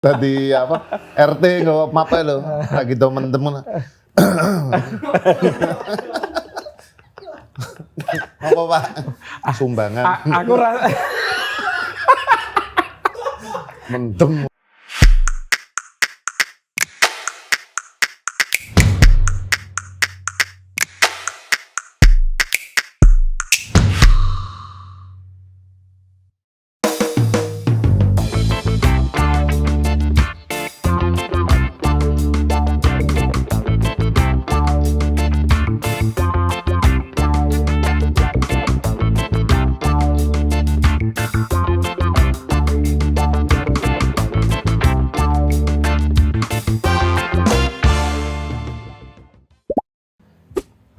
Tadi apa? RT nggak apa lo, lagi temen-temen. Apa Pak? Sumbangan. Aku rasa Mendem.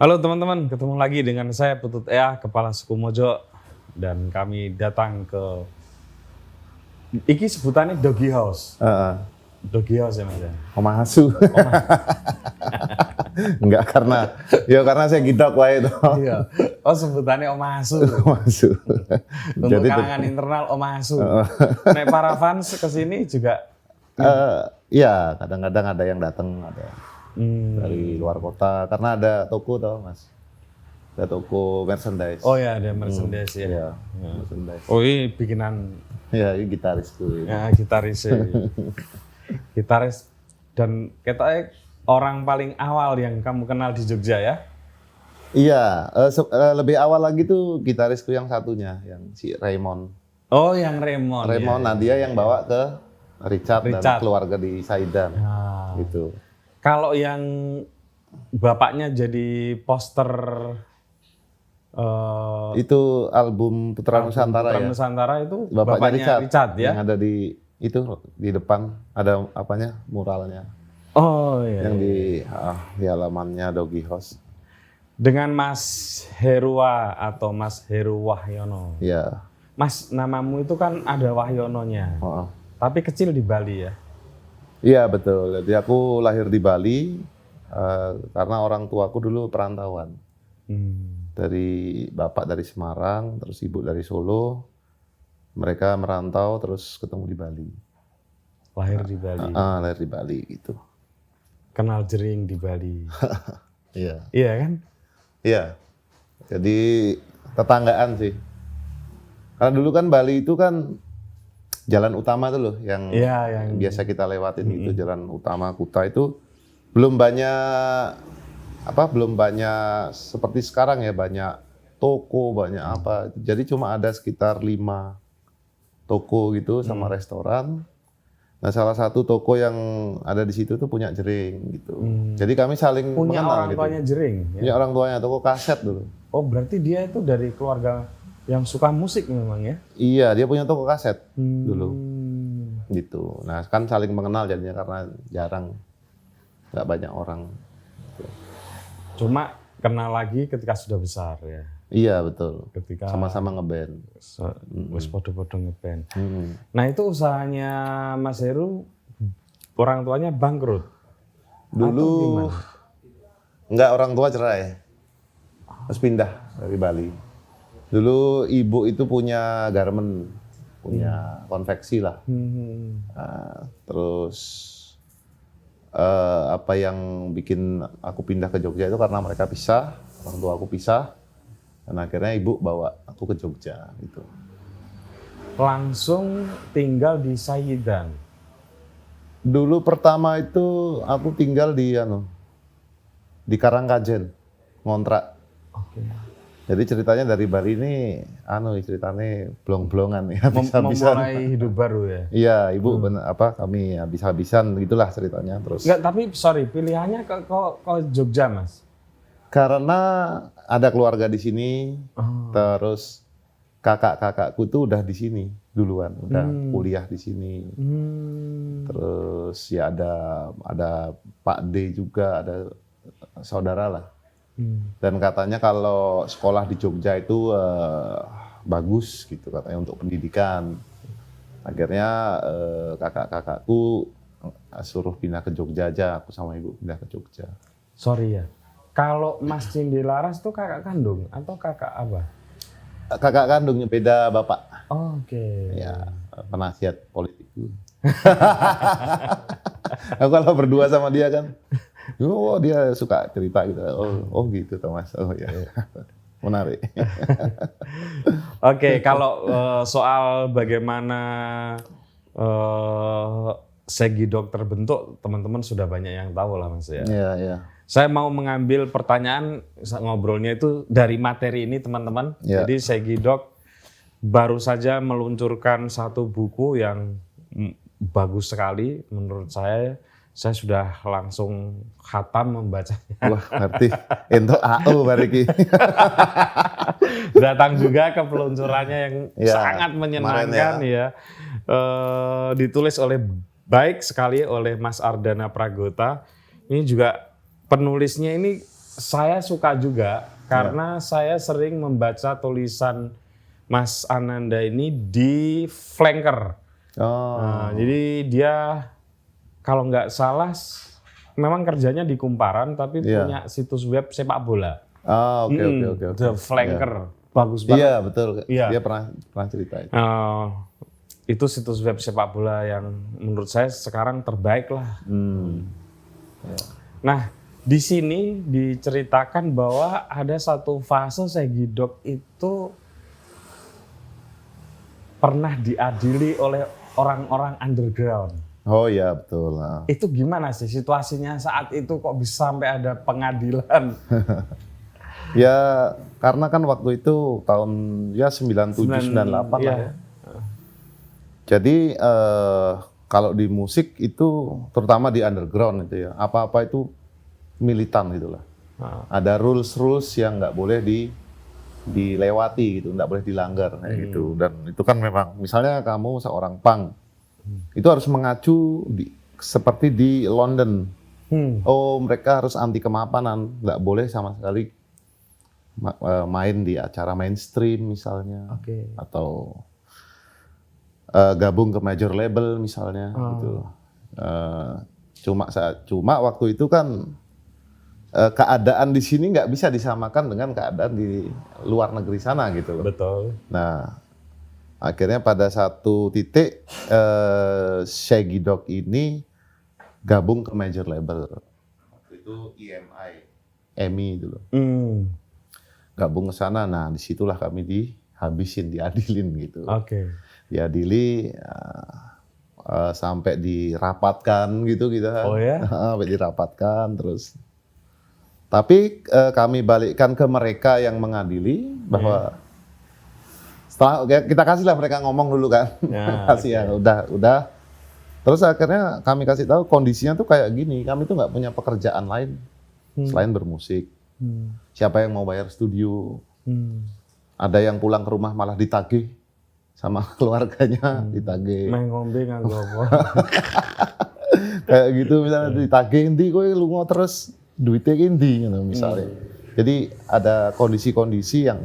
Halo teman-teman, ketemu lagi dengan saya Putut Ea, Kepala Suku Mojo, dan kami datang ke iki sebutannya Doggy House. Doggy House ya Mas ya. Omah asu. Enggak karena saya gidak wae itu. Iya. Oh sebutannya Omah Asu. Omah asu. Untuk kalangan internal Omah Asu. Nek para fans kesini juga. Iya, kadang-kadang ada yang datang, ada dari luar kota karena ada toko tau Mas. Ada toko merchandise. Oh ya, ada merchandise ya. Iya, merchandise. Oh ini bikinan. Ya, ini gitarisku. Ya gitaris. Gitaris dan kita orang paling awal yang kamu kenal di Jogja ya? Iya, lebih awal lagi tuh gitarisku yang satunya, yang si Raymond. Oh yang Raymond. Raymond, ya, nah dia yang bawa ke Richard dan keluarga di Saidan. Ah. Gitu. Kalau yang bapaknya jadi poster Itu album Putra Nusantara Putra ya. Nusantara itu Bapaknya Richard ya. Yang ada di depan ada apanya muralnya. Oh iya. Yang di halamannya Doggy House. Dengan Mas Herwa atau Mas Heru Wahyono. Iya. Mas, namamu itu kan ada Wahyononya. Oh. Tapi kecil di Bali ya. Iya betul. Jadi aku lahir di Bali karena orang tuaku dulu perantauan. Dari bapak dari Semarang, terus ibu dari Solo. Mereka merantau terus ketemu di Bali. Lahir di Bali. Lahir di Bali gitu. Kenal jering di Bali. Iya. Iya kan? Iya. Jadi tetanggaan sih. Karena dulu kan Bali itu kan jalan utama tuh loh yang biasa kita lewatin itu jalan utama Kuta itu belum banyak seperti sekarang ya, banyak toko, banyak apa. Jadi cuma ada sekitar 5 toko gitu sama restoran. Nah, salah satu toko yang ada di situ tuh punya jering gitu. Jadi kami saling punya mengenal orang gitu. tuanya jering. Ya? Punya orang tuanya, toko kaset dulu. Oh, berarti dia itu dari keluarga yang suka musik memang ya? Iya, dia punya toko kaset dulu. Gitu. Nah, kan saling mengenal jadinya karena jarang, nggak banyak orang. Gitu. Cuma kenal lagi ketika sudah besar ya? Iya, betul. Ketika sama-sama ngeband. Wis podo-podo ngeband. Nah, itu usahanya Mas Heru, orang tuanya bangkrut? Dulu, enggak, orang tua cerai. Terus pindah dari Bali. Dulu ibu itu punya garment, punya konveksi lah. Terus apa yang bikin aku pindah ke Jogja itu karena mereka pisah, orang tua aku pisah, dan akhirnya ibu bawa aku ke Jogja gitu. Langsung tinggal di Saidan? Dulu pertama itu aku tinggal di Karangkajen, ngontrak. Oke. Jadi ceritanya dari Bali ini, ceritanya blong-blongan ya, habis-habisan. Memulai hidup baru ya? Iya, ibu kami habis-habisan gitulah ceritanya terus. Enggak, tapi sorry, pilihannya ke Jogja Mas? Karena ada keluarga di sini, terus kakak-kakakku tuh udah di sini duluan, udah kuliah di sini. Terus ya ada Pak D juga, ada saudara lah. Dan katanya kalau sekolah di Jogja itu bagus gitu katanya untuk pendidikan. Akhirnya kakak-kakakku suruh pindah ke Jogja aja, aku sama ibu pindah ke Jogja. Sorry ya, kalau Mas Cindi Laras tuh kakak kandung atau kakak apa? Kakak kandungnya beda bapak. Oke. Ya, penasihat politik. Aku kalau berdua sama dia kan, oh dia suka cerita gitu. Oh gitu Thomas. Oh ya. Menarik. Oke, kalau soal bagaimana Segidok terbentuk, teman-teman sudah banyak yang tahu lah Mas ya. Iya, iya. Saya mau mengambil pertanyaan ngobrolnya itu dari materi ini teman-teman. Ya. Jadi Segidok baru saja meluncurkan satu buku yang bagus sekali menurut saya. Saya sudah langsung khatam membacanya. Wah, ngerti. Ento AO bariki. Datang juga ke peluncurannya yang Ya, sangat menyenangkan kemarin ya. Ditulis oleh baik sekali oleh Mas Ardana Pragota. Ini juga penulisnya ini saya suka juga karena saya sering membaca tulisan Mas Ananda ini di Flanker. Oh. Nah, jadi dia kalau nggak salah memang kerjanya di Kumparan tapi Iya. punya situs web sepak bola. Ah, oke. The Flanker. Bagus banget. Iya, betul. Iya. Dia pernah cerita itu. Itu situs web sepak bola yang menurut saya sekarang terbaik lah. Nah, di sini diceritakan bahwa ada satu fase Segidok itu pernah diadili oleh orang-orang underground. Oh iya, betul. Nah. Itu gimana sih situasinya saat itu kok bisa sampai ada pengadilan? Ya, karena kan waktu itu tahun ya 97 98 lah iya. ya. Jadi kalau di musik itu terutama di underground itu ya, apa-apa itu militan gitu lah. Ada rules yang nggak boleh dilewati gitu, nggak boleh dilanggar kayak gitu. Dan itu kan memang misalnya kamu seorang punk, itu harus mengacu seperti di London. Oh, mereka harus anti kemapanan, nggak boleh sama sekali main di acara mainstream misalnya, atau gabung ke major label misalnya gitu. Cuma waktu itu kan keadaan di sini nggak bisa disamakan dengan keadaan di luar negeri sana gitu loh. Betul. Nah, akhirnya pada satu titik Segidok ini gabung ke major label. Waktu itu EMI itu loh. Gabung ke sana. Nah, disitulah kami diadilin gitu. Diadili sampai dirapatkan gitu kita. Oh ya? Sampai dirapatkan terus. Tapi kami balikkan ke mereka yang mengadili bahwa setelah kita kasihlah mereka ngomong dulu kan. Kasih ya, udah. Terus akhirnya kami kasih tahu kondisinya tuh kayak gini, kami tuh nggak punya pekerjaan lain selain bermusik. Siapa yang mau bayar studio? Ada yang pulang ke rumah malah ditagih sama keluarganya, ditagih. Main ngombe nganggo apa? Kayak gitu misalnya ditagih endi kowe lunga terus duitnya endi gitu misalnya. Jadi ada kondisi-kondisi yang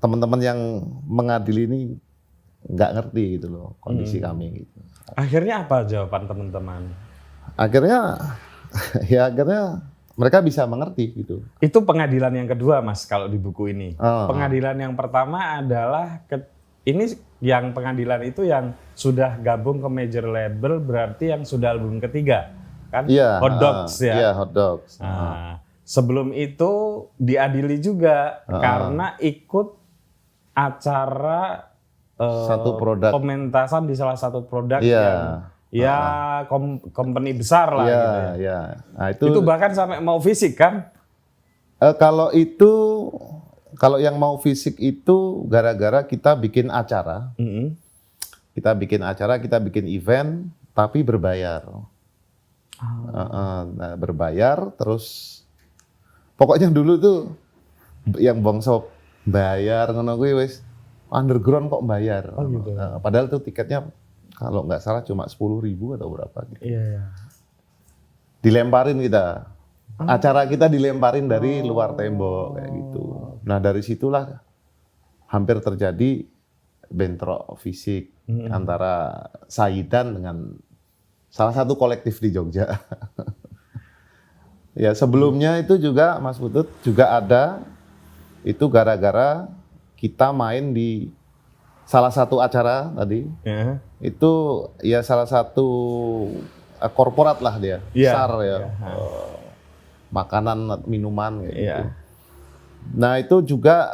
teman-teman yang mengadili ini nggak ngerti gitu loh kondisi kami gitu. Akhirnya apa jawaban teman-teman? Akhirnya mereka bisa mengerti gitu. Itu pengadilan yang kedua Mas kalau di buku ini. Pengadilan yang pertama adalah ini yang pengadilan itu yang sudah gabung ke major label berarti yang sudah album ketiga kan? Iya. Hot Dogs ya. Iya, Hot Dogs. Sebelum itu diadili juga karena ikut acara satu produk pementasan di salah satu produk yang company besar lah gitu ya. Iya. Nah, itu bahkan sampai mau fisik kan? Kalau yang mau fisik itu gara-gara kita bikin acara. Kita bikin event tapi berbayar. Berbayar terus pokoknya dulu tuh yang bongso bayar ngono kuwi wis underground kok bayar. Gitu. Padahal tuh tiketnya kalau nggak salah cuma 10.000 atau berapa gitu. Iya. Dilemparin kita. Acara kita dilemparin dari luar tembok kayak gitu. Nah, dari situlah hampir terjadi bentrok fisik antara Saidan dengan salah satu kolektif di Jogja. Ya, sebelumnya itu juga Mas Putut juga ada itu gara-gara kita main di salah satu acara tadi itu ya salah satu korporat lah dia, besar ya, makanan, minuman kayak gitu. Nah itu juga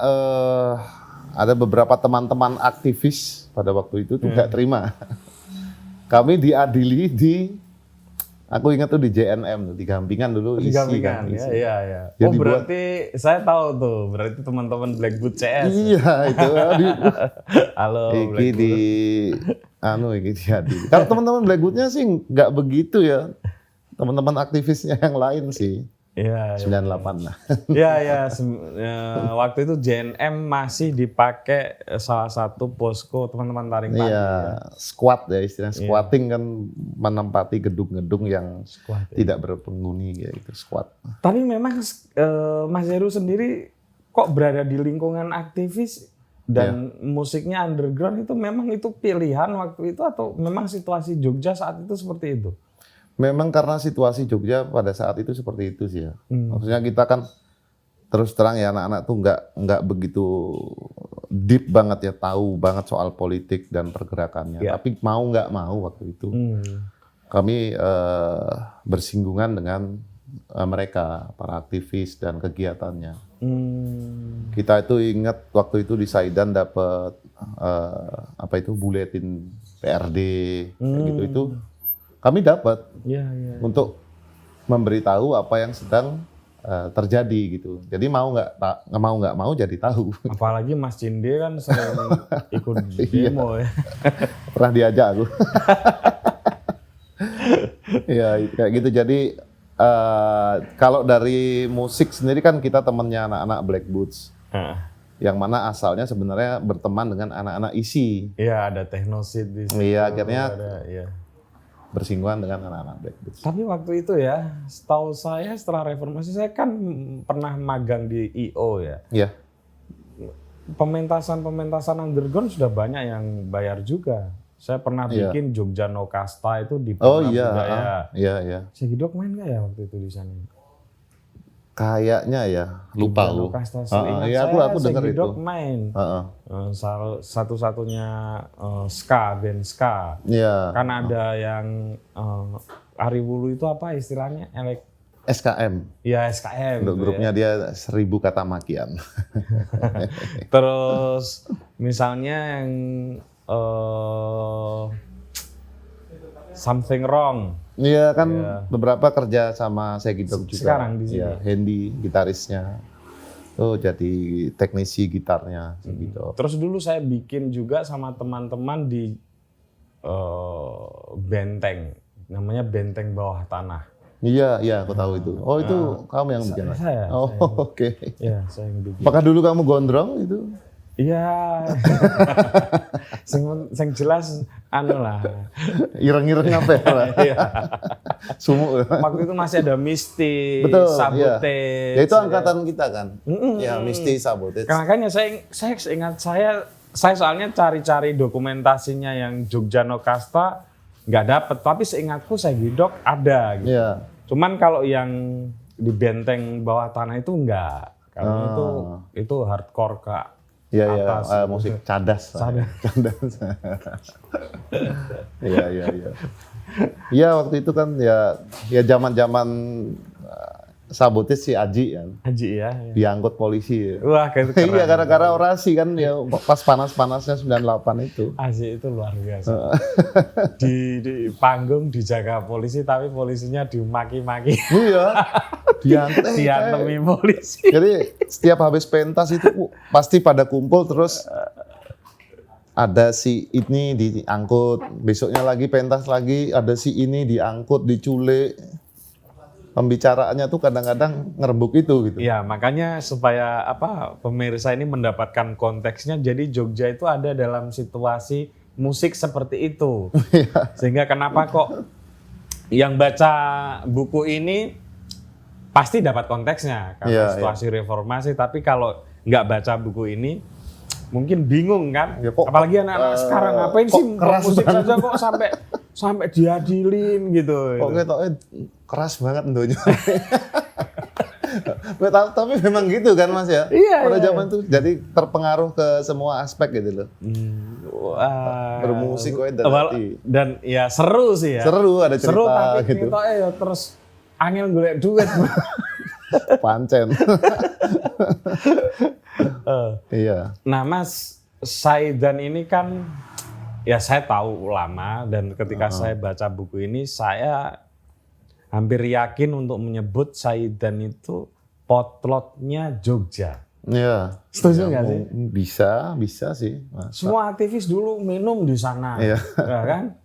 ada beberapa teman-teman aktivis pada waktu itu tuh nggak terima. Kami diadili di, aku ingat tuh di JNM, di Gampingan dulu di isi Gampingan, kan. Isi. Iya. Jadi berarti saya tahu tuh, berarti teman-teman Blackwood CS. Iya itu. Halo Iki Blackwood. Iki diadili. Kalau teman-teman Blackwoodnya sih nggak begitu ya. Teman-teman aktivisnya yang lain sih. Iya. 98 lah. Iya. Waktu itu JNM masih dipakai salah satu posko teman-teman taring padi. Iya, squat ya istilahnya. Squatting kan menempati gedung-gedung yang tidak berpenghuni ya itu squat. Tapi memang Mas Heru sendiri kok berada di lingkungan aktivis dan musiknya underground itu memang itu pilihan waktu itu atau memang situasi Jogja saat itu seperti itu? Memang karena situasi Jogja pada saat itu seperti itu sih ya. Maksudnya kita kan terus terang ya anak-anak tuh nggak begitu deep banget ya, tahu banget soal politik dan pergerakannya. Tapi mau nggak mau waktu itu kami bersinggungan dengan mereka, para aktivis dan kegiatannya. Kita itu ingat waktu itu di Saidan dapat buletin PRD gitu itu. Kami dapat untuk memberitahu apa yang sedang terjadi gitu. Jadi mau nggak mau jadi tahu. Apalagi Mas Cinde kan sering ikut demo ya. Pernah diajak aku. Ya kayak gitu. Jadi kalau dari musik sendiri kan kita temannya anak-anak Black Boots. Yang mana asalnya sebenarnya berteman dengan anak-anak ISI. Iya, ada Technosid di situ. Iya, akhirnya bersinggungan dengan anak-anak Black Boots. Tapi waktu itu ya, setahu saya setelah reformasi saya kan pernah magang di IO ya. Iya. Pementasan underground sudah banyak yang bayar juga. Saya pernah bikin Jogja No Kasta itu di juga ya. Iya. Segidok main nggak ya waktu itu di sana? Kayaknya ya, lupa lu. Iya, aku dengar itu. Main. Satu-satunya band ska. Iya. Kan ada yang Ari Wulu itu apa istilahnya? SKM. Iya, SKM. Untuk grupnya dia 1000 kata makian. Terus misalnya yang Something Wrong. Iya kan beberapa kerja sama Segidok juga. Sekarang di sini. Ya, Hendy gitarisnya. Tuh jadi teknisi gitarnya Segidok. Terus dulu saya bikin juga sama teman-teman di Benteng. Namanya Benteng Bawah Tanah. Iya, aku tahu itu. Oh, itu kamu yang bikin? Saya. Oke. Iya, saya yang bikin. Apakah dulu kamu gondrong itu? Iya. Sing jelas lah. Ireng-ireng apa ya? Sumuk. Waktu itu masih ada Misty, betul, Sabotage. Ya itu angkatan kita kan. Ya, Misty, Sabotage. Makanya saya ingat saya soalnya cari-cari dokumentasinya yang Jogja No Kasta nggak dapet, tapi seingatku Segidok ada gitu. Iya. Cuman kalau yang di Benteng Bawah Tanah itu enggak. Karena itu hardcore Kak. Iya, musik cadas. Cadas. Iya. Iya, waktu itu kan ya zaman-zaman Sabotage si Aji ya. Aji ya. Diangkut polisi. Wah, kayak itu. Iya, gara-gara orasi kan ya pas panas-panasnya 98 itu. Aji itu luar biasa. di panggung dijaga polisi tapi polisinya dimaki-maki. Iya. Diantemi polisi. Jadi setiap habis pentas itu pasti pada kumpul terus ada si ini diangkut, besoknya lagi pentas lagi ada si ini diangkut, diculik. Pembicaraannya tuh kadang-kadang ngerebuk itu gitu. Iya, makanya supaya pemirsa ini mendapatkan konteksnya, jadi Jogja itu ada dalam situasi musik seperti itu. Sehingga kenapa kok yang baca buku ini pasti dapat konteksnya karena situasi reformasi, tapi kalau nggak baca buku ini mungkin bingung kan? Ya, apalagi anak-anak sekarang ngapain sih musik saja kok sampai diadilin gitu. Pokoknya keras banget tentunya. Tapi memang gitu kan Mas ya? Iya. Pada zaman itu jadi terpengaruh ke semua aspek gitu loh. bermusik kok dan dan ya seru sih ya. Seru, ada cerita seru, tapi gitu. ya terus angin golek duit. Pancen. Iya. Nah Mas, Saidan ini kan ya saya tahu lama, dan ketika saya baca buku ini saya hampir yakin untuk menyebut Saidan itu potlotnya Jogja. Iya. Setuju nggak sih? Bisa sih. Semua aktivis dulu minum di sana, Iya. ya kan?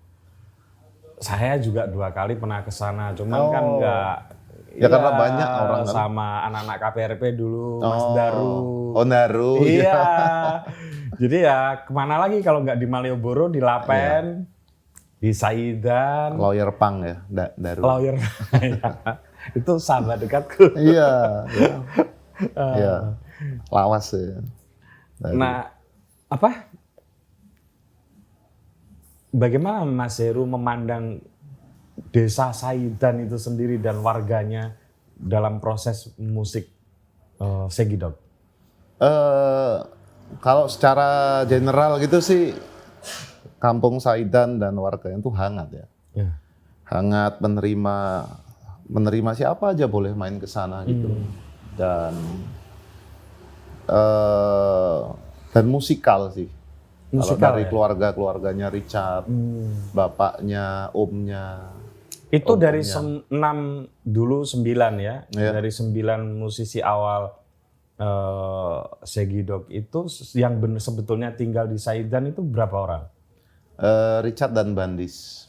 Saya juga 2 kali pernah ke sana, cuman kan nggak. Ya karena banyak orang kan. Sama anak-anak KPRP dulu, Mas Daru. Oh Daru. Iya. Jadi ya kemana lagi kalau nggak di Malioboro, di Lapen, di Saidan. Lawyer Pang ya, Daru. Lawyer. Itu sahabat dekatku. Iya. Iya. Lawas ya. Nah, apa? Bagaimana Mas Heru memandang desa Saidan itu sendiri dan warganya dalam proses musik Segidok? Kalau secara general gitu sih, kampung Saidan dan warganya itu hangat ya. Hangat, menerima siapa aja boleh main ke sana gitu. Dan musikal sih. Kalau dari keluarganya Richard, bapaknya, omnya. Itu dari 9 ya. Dari 9 musisi awal Segidok itu yang sebetulnya tinggal di Saidan itu berapa orang? Richard dan Bandis.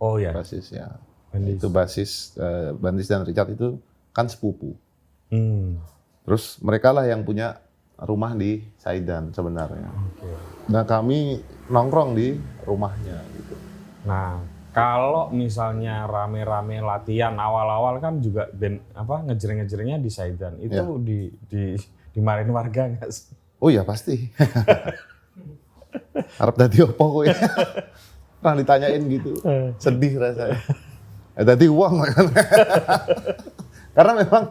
Oh ya. Basis ya. Bandis. Itu basis Bandis dan Richard itu kan sepupu. Terus mereka lah yang punya rumah di Saidan sebenarnya. Nah kami nongkrong di rumahnya gitu. Nah kalau misalnya rame-rame latihan awal-awal kan juga ngejreng-ngejrengnya di Saidan itu dimarahin warga nggak sih? Oh ya pasti. Harap dadi opo kowe. Pernah ditanyain gitu. Sedih rasanya. Dadi uang kan. Karena memang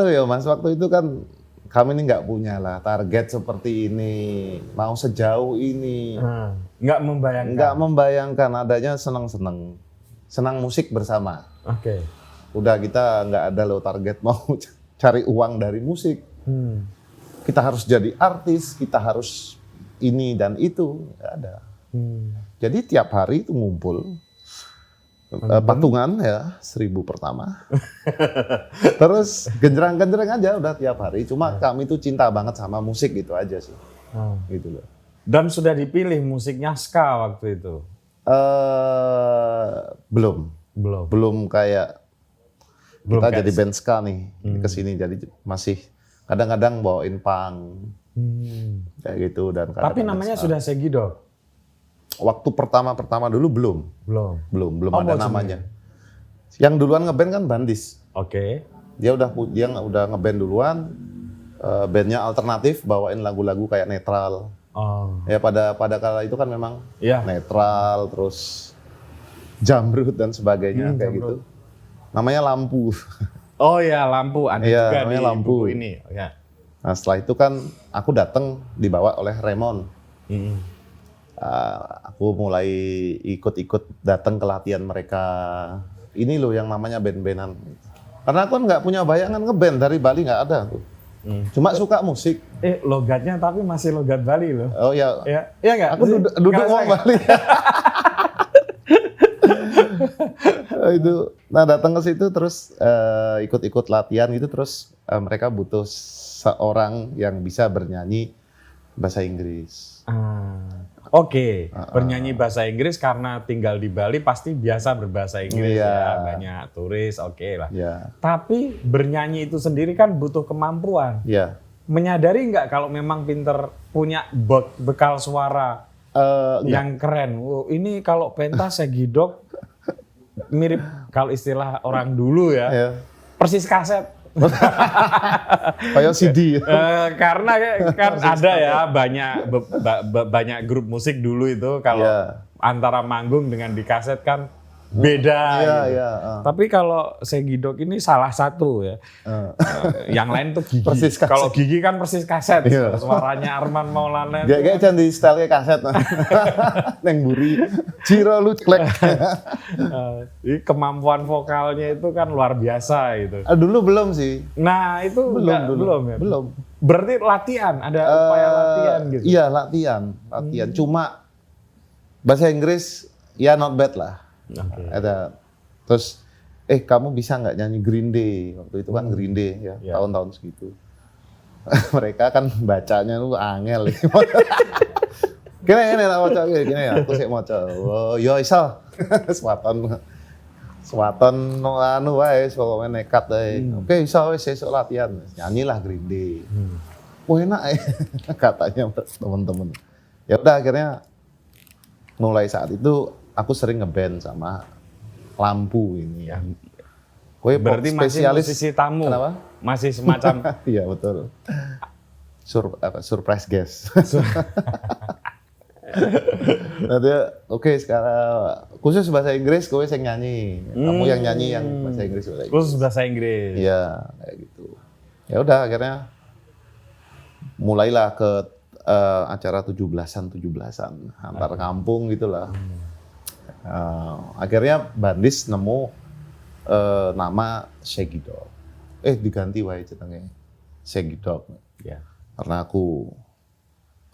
ya Mas, waktu itu kan kami ini nggak punya lah target seperti ini, mau sejauh ini. Nggak membayangkan adanya senang musik bersama. Oke. Udah kita nggak ada loh target mau cari uang dari musik. Kita harus jadi artis, kita harus ini dan itu, nggak ada. Jadi tiap hari itu ngumpul. Patungan ya 1.000 pertama. Terus genjreng-genjreng aja udah tiap hari. Cuma kami tuh cinta banget sama musik gitu aja sih. Gitu loh. Dan sudah dipilih musiknya ska waktu itu? Belum kayak kita jadi band ska nih kesini. Jadi masih kadang-kadang bawain punk kayak gitu dan. Tapi namanya ska. Sudah Segidok. Waktu pertama dulu belum ada namanya. Yang duluan ngeband kan Bandis. Oke. Dia udah ngeband duluan. Bandnya alternatif, bawain lagu-lagu kayak netral. Ya pada kala itu kan memang netral, terus Jamrud dan sebagainya kayak gitu. Namanya Lampu. Oh ya Lampu, ada juga namanya di Lampu. buku ini. Ya. Nah setelah itu kan aku datang dibawa oleh Raymond. Aku mulai ikut datang ke latihan mereka. Ini loh yang namanya band-bandan. Karena aku nggak punya bayangan ngeband, dari Bali nggak ada tuh. Cuma suka musik. Logatnya tapi masih logat Bali loh. Oh ya. Iya nggak? Aku duduk ngomong Bali. Itu. Nah datang ke situ terus ikut latihan gitu, terus mereka butuh seorang yang bisa bernyanyi bahasa Inggris. Oke, bernyanyi bahasa Inggris karena tinggal di Bali pasti biasa berbahasa Inggris ya, banyak turis, oke lah. Tapi bernyanyi itu sendiri kan butuh kemampuan. Menyadari nggak kalau memang pinter punya bekal suara yang keren? Ini kalau pentas Segidok mirip kalau istilah orang dulu ya, persis kaset. Kayak CD. Karena kan ada ya banyak grup musik dulu itu kalau antara manggung dengan di kaset kan beda. Iya, gitu. iya. Tapi kalau Segidok ini salah satu ya. Yang lain tuh Gigi. Persis kaset. Kalau Gigi kan persis kaset. Iya. Suaranya Arman Maulana. Kayak jangan di style kaset. Neng buri. Ciro lu klek. Jadi kemampuan vokalnya itu kan luar biasa gitu. Dulu belum sih. Nah itu belum ya? Belum. Berarti latihan, ada upaya latihan gitu? Iya latihan. Cuma bahasa Inggris ya not bad lah. Okay. Ada terus kamu bisa nggak nyanyi Green Day? Waktu itu kan Green Day ya, tahun-tahun segitu. Mereka kan bacanya tuh angel. Kene tak maca gini ya, aku sik maca. Oh, yo iso. Swaton anu wae pokoke nekat ae. Oke, iso wis sesuk latihan. Nyanyilah Green Day. Wah enak katanya teman-teman. Ya udah akhirnya mulai saat itu aku sering ngeband sama Lampu ini ya. Kowe berarti spesialis masih musisi tamu. Kenapa? Masih semacam iya betul. Surprise guest. Nanti oke sekarang khusus bahasa Inggris kowe sing nyanyi. Kamu yang nyanyi yang bahasa Inggris. Khusus bahasa Inggris. Iya, kayak gitu. Ya udah akhirnya mulailah ke acara 17-an antar kampung gitulah. Akhirnya Bandis nemu nama Segidok. Diganti wae jenenge Segidok. Ya. Karena aku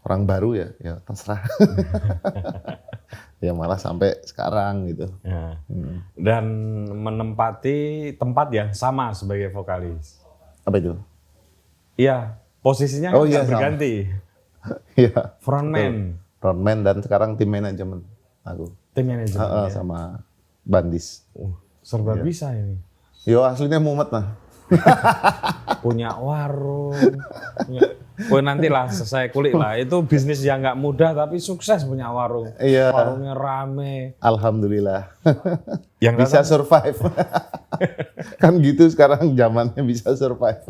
orang baru ya terserah. Ya malah sampai sekarang gitu. Ya. Dan menempati tempat yang sama sebagai vokalis. Apa itu? Iya, posisinya nggak berganti. Iya. Frontman. Frontman dan sekarang tim manajemen aku. Tim manajemen sama Bandis. Serba bisa ini. Yo aslinya mumet nah. Punya warung. Nanti lah selesai kulik lah. Itu bisnis yang nggak mudah tapi sukses punya warung. Iya. Warungnya rame. Alhamdulillah. Yang bisa survive. Kan gitu sekarang zamannya bisa survive.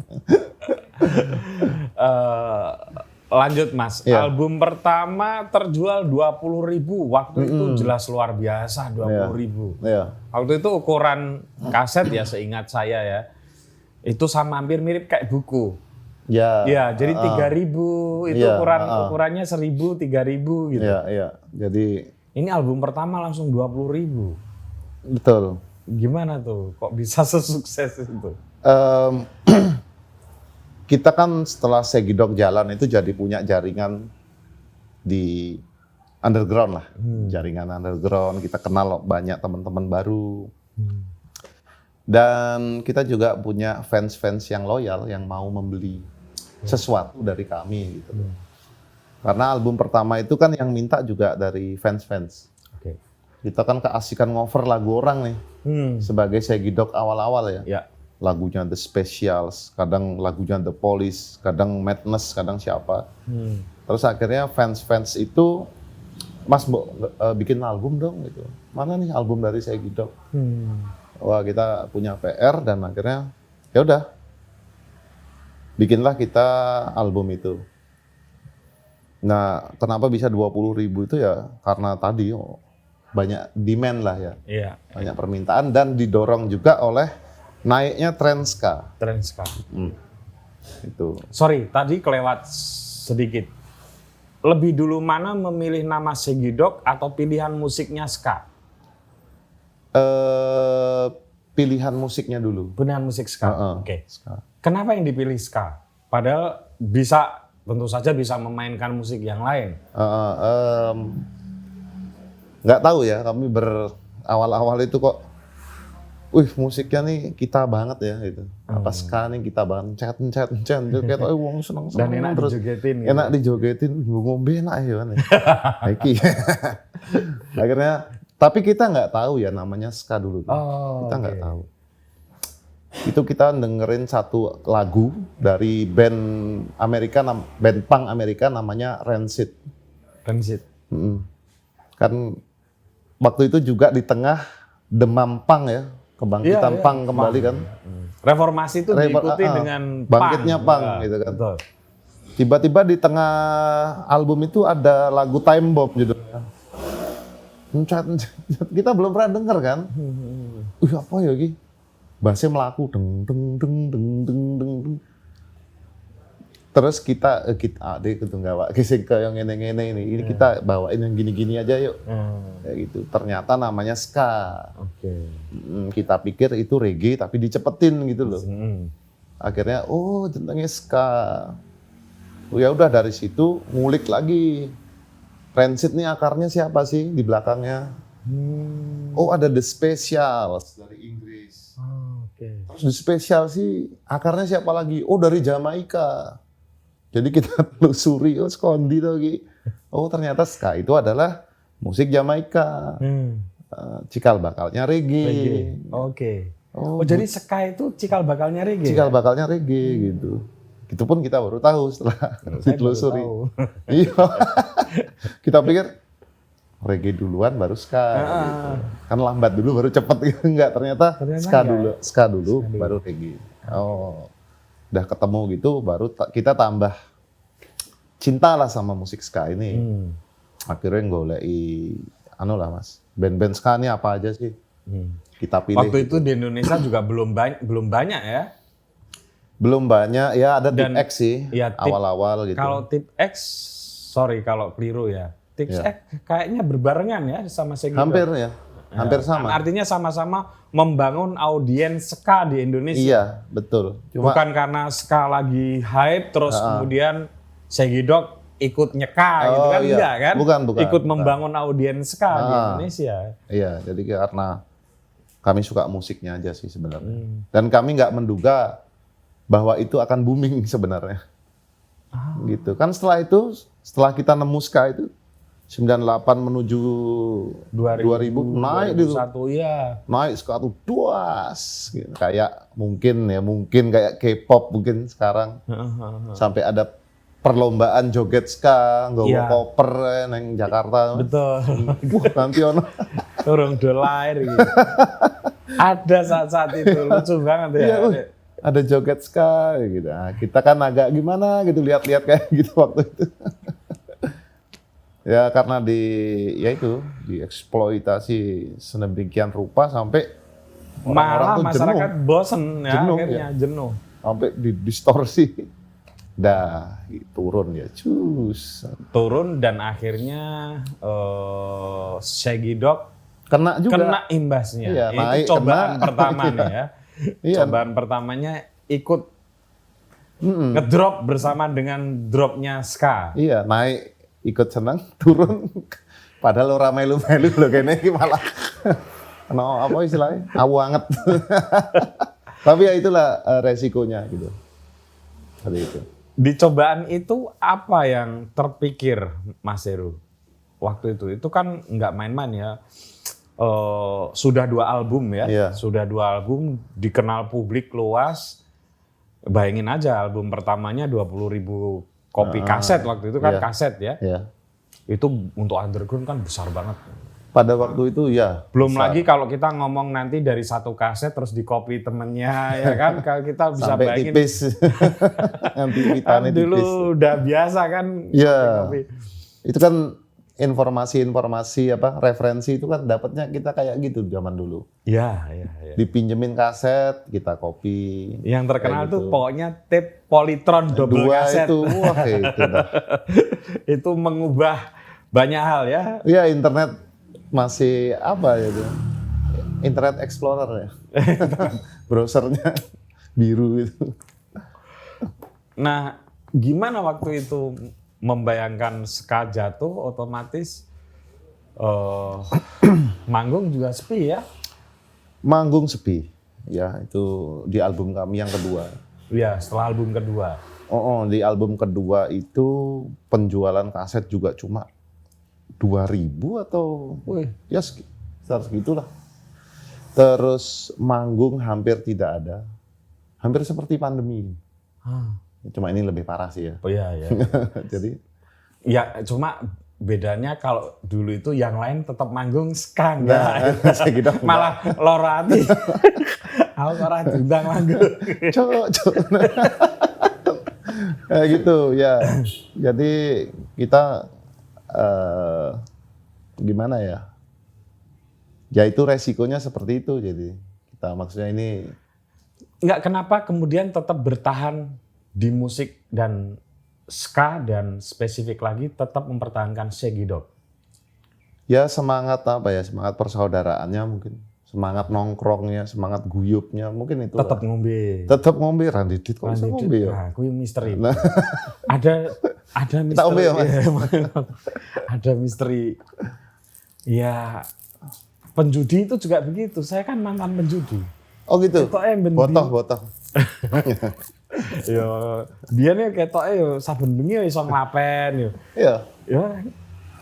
Lanjut Mas, album pertama terjual 20.000, waktu itu jelas luar biasa 20.000. Waktu itu ukuran kaset ya seingat saya ya, itu sama hampir mirip kayak buku. Ya, jadi 3.000 itu ukurannya 1.000, 3.000 gitu. Iya. Jadi ini album pertama langsung 20.000. Betul. Gimana tuh? Kok bisa sesukses itu? Kita kan setelah Segidok jalan itu jadi punya jaringan di underground lah. Jaringan underground, kita kenal banyak teman-teman baru. Dan kita juga punya fans-fans yang loyal yang mau membeli sesuatu dari kami gitu. Karena album pertama itu kan yang minta juga dari fans-fans. Kita kan keasikan ngover lagu orang nih. Sebagai Segidok awal-awal ya. Lagunya The Specials, kadang lagunya The Police, kadang Madness, kadang siapa. Terus akhirnya fans-fans itu, Mas bikin album dong gitu. Mana nih album dari Segidok? Wah kita punya PR dan akhirnya ya udah bikinlah kita album itu. Nah kenapa bisa 20.000 itu ya karena tadi banyak demand lah ya. Banyak permintaan dan didorong juga oleh naiknya tren ska. Itu. Sorry, tadi kelewat sedikit. Lebih dulu mana memilih nama Segidok atau pilihan musiknya ska? Pilihan musiknya dulu. Pilihan musik ska. Oke. Kenapa yang dipilih ska? Padahal tentu saja bisa memainkan musik yang lain. Nggak tahu ya, kami awal-awal itu kok musiknya nih kita banget ya gitu. Apa ska nih kita banget, chat kayak wong seneng dan enak terus dijogetin gitu. Enak dijogetin, ngombe enak ya kan. Akhirnya tapi kita nggak tahu ya namanya ska dulu. Kita nggak tahu. Itu kita dengerin satu lagu dari band punk Amerika namanya Rancid. Kan waktu itu juga di tengah demam punk ya. Kebangkitan punk kembali kan. Reformasi itu diikuti dengan bangkitnya punk gitu kan. Betul. Tiba-tiba di tengah album itu ada lagu Time Bomb judulnya. Kita belum pernah denger kan. Apa ya iki? Bassnya melaku deng deng deng deng deng deng. Deng. Terus kita adik itu nggak sing kayak ngene-ngene ini kita bawain yang gini-gini aja yuk. Kayak gitu. Ternyata namanya ska. Oke. Kita pikir itu reggae tapi dicepetin gitu loh. Akhirnya jenenge ska. Ya udah dari situ ngulik lagi. Rancid nih akarnya siapa sih di belakangnya? Ada The Specials dari Inggris. Oke. Terus The Specials sih akarnya siapa lagi? Dari Jamaika. Jadi kita telusuri, Skondi tuh Ki. Ternyata ska itu adalah musik Jamaika. Cikal bakalnya reggae. Oke. Jadi ska itu cikal bakalnya reggae. Cikal bakalnya reggae gitu. Itu pun kita baru tahu setelah ditelusuri. Iya. Kita pikir reggae duluan baru ska. Gitu. Kan lambat dulu baru cepet gitu. Enggak, ternyata ska dulu baru reggae. Udah ketemu gitu baru kita tambah cinta lah sama musik ska ini. Akhirnya goleki Mas. Band-band ska ini apa aja sih? Kita pilih. Waktu itu di Indonesia juga belum banyak ya. Belum banyak, ya ada Tip X sih, ya, awal-awal gitu. Kalau Tip X, sorry kalau keliru ya. Tip X kayaknya berbarengan ya sama Segido. Hampir ya, hampir sama. Artinya sama-sama membangun audiens ska di Indonesia. Iya, betul. Bukan karena ska lagi hype, terus kemudian Segido ikut nyeka gitu kan, enggak kan? Bukan. Ikut membangun audiens ska di Indonesia. Iya, jadi karena kami suka musiknya aja sih sebenarnya. Dan kami nggak menduga bahwa itu akan booming sebenarnya. Gitu. Kan setelah kita nemu ska itu 98 menuju 2000 naik gitu. Ya. Naik ska tuh duas gitu. Kayak mungkin kayak K-pop mungkin sekarang. Sampai ada perlombaan joget ska, nggawa koper neng Jakarta. Betul. Nanti ono turun lahir gitu. Ada saat-saat itu lucu banget ya. Ada joget ska gitu. Nah, kita kan agak gimana gitu lihat-lihat kayak gitu waktu itu. Ya karena dieksploitasi sedemikian rupa sampai malah masyarakat bosen ya, akhirnya jenuh. Sampai didistorsi. Turun ya, turun dan akhirnya Segido kena imbasnya. Iya, itu cobaan pertama nih ya. Cobaan pertamanya ikut ngedrop bersama dengan dropnya ska. Iya, naik ikut senang, turun. Padahal orang melu-melu loh kayaknya malah apa istilahnya? Awu anget. Tapi ya itulah resikonya gitu. Seperti itu. Di cobaan itu apa yang terpikir Mas Heru waktu itu? Itu kan nggak main-main ya. Sudah 2 album ya, sudah 2 album dikenal publik luas. Bayangin aja album pertamanya 20.000 kopi kaset waktu itu kan kaset ya. Itu untuk underground kan besar banget. Pada waktu itu ya. Belum besar. Lagi kalau kita ngomong nanti dari 1 kaset terus di copy temennya ya kan, kalau kita bisa sampai bayangin. Tipis. Nanti kita dulu tipis. Udah biasa kan. Iya. Itu kan informasi referensi itu kan dapatnya kita kayak gitu zaman dulu. Iya. Dipinjemin kaset, kita copy. Yang terkenal tuh gitu. Pokoknya tape Polytron double kaset. Itu, itu dah. Itu mengubah banyak hal ya. Iya, internet masih itu? Internet Explorer ya. Browsernya biru itu. Nah, gimana waktu itu membayangkan ska jatuh otomatis manggung juga sepi ya? Manggung sepi, ya itu di album kami yang kedua. Iya, setelah album kedua. Di album kedua itu penjualan kaset juga cuma 2.000 atau ya sekitar segitulah. Terus manggung hampir tidak ada, hampir seperti pandemi. Cuma ini lebih parah sih ya. Oh iya. Jadi ya cuma bedanya kalau dulu itu yang lain tetap manggung ska malah lorati. Aku ora diundang manggung. Cok. Gitu ya. Jadi kita gimana ya? Ya itu resikonya seperti itu, jadi kita maksudnya ini. Enggak, kenapa kemudian tetap bertahan di musik dan ska dan spesifik lagi tetap mempertahankan Segidok? Ya semangat apa ya, semangat persaudaraannya mungkin. Semangat nongkrongnya, semangat guyupnya, mungkin itu. Tetap ngombe. Tetap ngombe, Randidit kok bisa ngombe ya? Nah, kuwi misteri. Ada misteri. Kita ngombe ya, Mas? Ada misteri. Ya, penjudi itu juga begitu. Saya kan mantan penjudi. Oh gitu? Botoh. Ya, dia nih ketoknya ya saben bengi ya iso nglapen ya. Iya. Ya,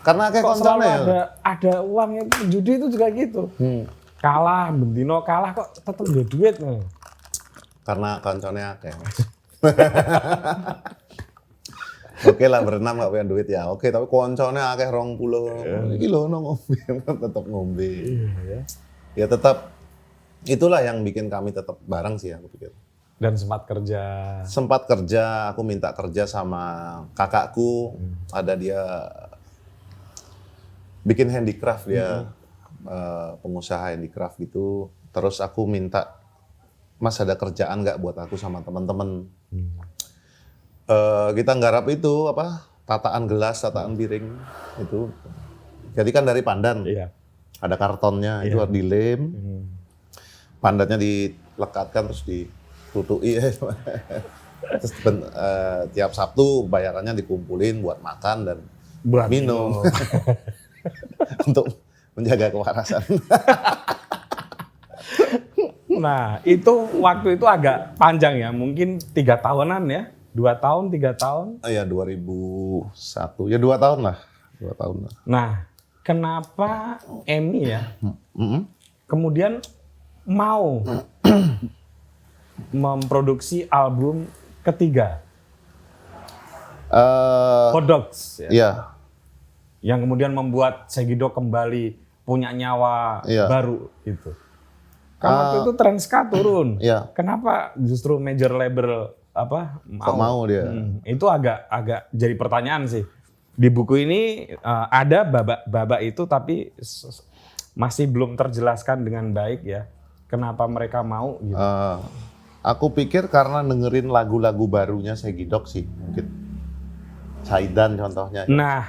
Karena kayak kok selalu koncone ya. ada uangnya. Penjudi itu juga gitu. Kalah, bendino kalah kok tetep ada duit nih. Karena koncone akeh. Oke lah berenam gak punya duit ya. Oke, tapi koncone akeh 20. Iki lho ngombe, tetep ngombe. Iya. Ya tetap itulah yang bikin kami tetap bareng sih aku pikir. Dan sempat kerja. Sempat kerja, aku minta kerja sama kakakku. Ada dia bikin handicraft dia. Pengusaha handicraft gitu. Terus aku minta, Mas ada kerjaan nggak buat aku sama teman-teman? Kita nggarap itu apa? Tataan gelas, tataan piring itu. Jadi kan dari pandan. Iya. Ada kartonnya, itu harus dilem. Pandannya dilekatkan terus ditutui. Terus tiap Sabtu bayarannya dikumpulin buat makan dan Buat minum. Untuk menjaga kewarasan. Nah, itu waktu itu agak panjang ya, mungkin 3 tahunan ya, 2 tahun, 3 tahun. Ya 2001, ya 2 tahun lah, 2 tahun lah. Nah, kenapa Emi ya, kemudian mau memproduksi album ketiga, Hot Dogs, ya? Iya. Yang kemudian membuat Segidok kembali punya nyawa baru gitu. Kan waktu itu tren ska turun. Iya. Kenapa justru major label apa mau dia? Itu agak jadi pertanyaan sih. Di buku ini ada babak itu tapi masih belum terjelaskan dengan baik ya. Kenapa mereka mau gitu. Aku pikir karena dengerin lagu-lagu barunya Segidok sih mungkin. Saidan contohnya. Nah,